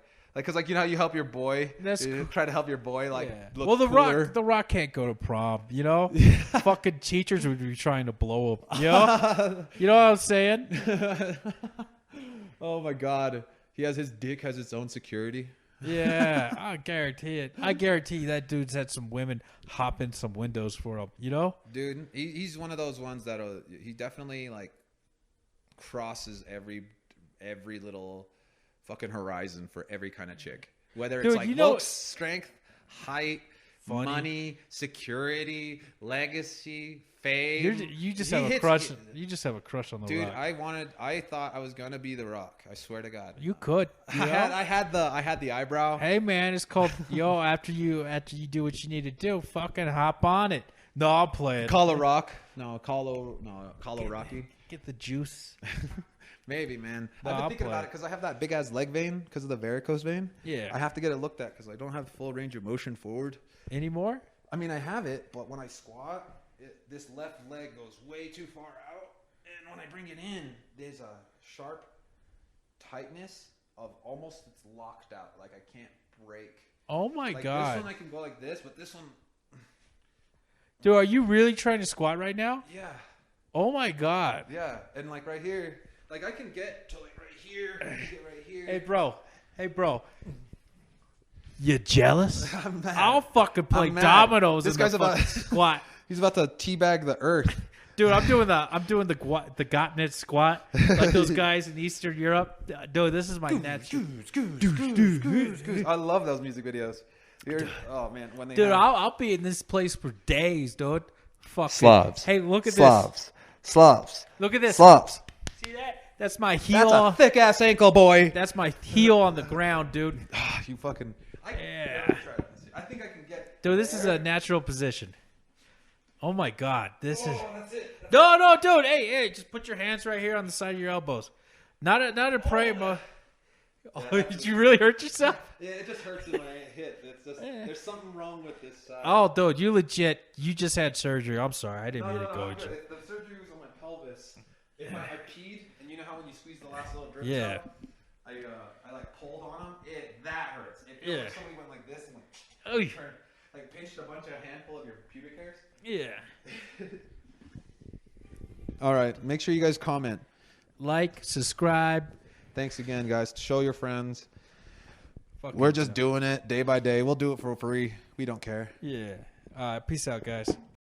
S1: cause like, you know how you help your boy?
S2: That's
S1: try to help your boy like look
S2: well,
S1: cooler.
S2: The Rock can't go to prom, you know? Fucking teachers would be trying to blow up, you know? You know what I'm saying?
S1: Oh my god. His dick has its own security.
S2: Yeah, I guarantee it. I guarantee that dude's had some women hop in some windows for him, you know?
S1: Dude, he's one of those ones that he definitely like crosses every little fucking horizon for every kind of chick. Whether it's
S2: Dude,
S1: like
S2: you know-
S1: looks, strength, height,
S2: Funny.
S1: money, security, legacy, fame.
S2: You just
S1: He
S2: have a
S1: hits-
S2: crush. You just have a crush on the
S1: Dude,
S2: Rock.
S1: I thought I was gonna be The Rock. I swear to God.
S2: You could. You know?
S1: I had the eyebrow.
S2: Hey man, it's called after you do what you need to do, fucking hop on it. No, I'll play it.
S1: Call a Rock. Call Rocky.
S2: Get the juice.
S1: Maybe, man.
S2: No,
S1: I've been
S2: I'll
S1: thinking
S2: play
S1: about
S2: it.
S1: it because I have that big ass leg vein because of the varicose vein.
S2: Yeah.
S1: I have to get it looked at because I don't have full range of motion forward.
S2: Anymore?
S1: I mean, I have it, but when I squat, this left leg goes way too far out, and when I bring it in, there's a sharp tightness of almost it's locked out. Like I can't break.
S2: Oh my
S1: Like
S2: god.
S1: this one I can go like this, but this one,
S2: Dude, are you really trying to squat right now?
S1: yeah,
S2: Oh my god.
S1: yeah, and like right here, like I can get to like right here, I can get right here.
S2: Hey bro. You jealous?
S1: I'm mad.
S2: I'll fucking play
S1: I'm mad.
S2: dominoes
S1: This
S2: in
S1: guy's
S2: the
S1: about-
S2: fucking squat.
S1: He's about to teabag the earth.
S2: Dude, I'm doing the Gottnet squat like those guys in Eastern Europe. Dude, this is my natural.
S1: I love those music videos. Oh man, when they
S2: Dude,
S1: have
S2: I'll be in this place for days, dude. Fuck
S1: Slavs.
S2: Hey, look at
S1: Slavs.
S2: Look at this.
S1: Slavs.
S2: See that? That's my heel.
S1: That's a thick ass ankle, boy.
S2: That's my heel on the ground, dude.
S1: You fucking.
S2: Yeah.
S1: I think I can get.
S2: Dude, this is a natural position. Oh my god, this is.
S1: That's it.
S2: No, dude. Hey, just put your hands right here on the side of your elbows. Not a pray, but. Oh, did you really hurt yourself?
S1: Yeah, it just hurts when I hit. It's just there's something wrong with this side.
S2: Oh, dude, you just had surgery. I'm sorry, I didn't mean to go at you.
S1: The surgery was on my pelvis. I peed, and you know how when you squeeze the last little drips
S2: Yeah.
S1: out? I like pulled on them. That hurts. It feels
S2: Yeah.
S1: like somebody went like this and
S2: Oh,
S1: like pinched a handful of your pubic hairs.
S2: yeah.
S1: All right, make sure you guys comment.
S2: Like, subscribe.
S1: Thanks again, guys. Show your friends.
S2: Fucking
S1: We're just doing it day by day. We'll do it for free. We don't care.
S2: Yeah. Peace out, guys.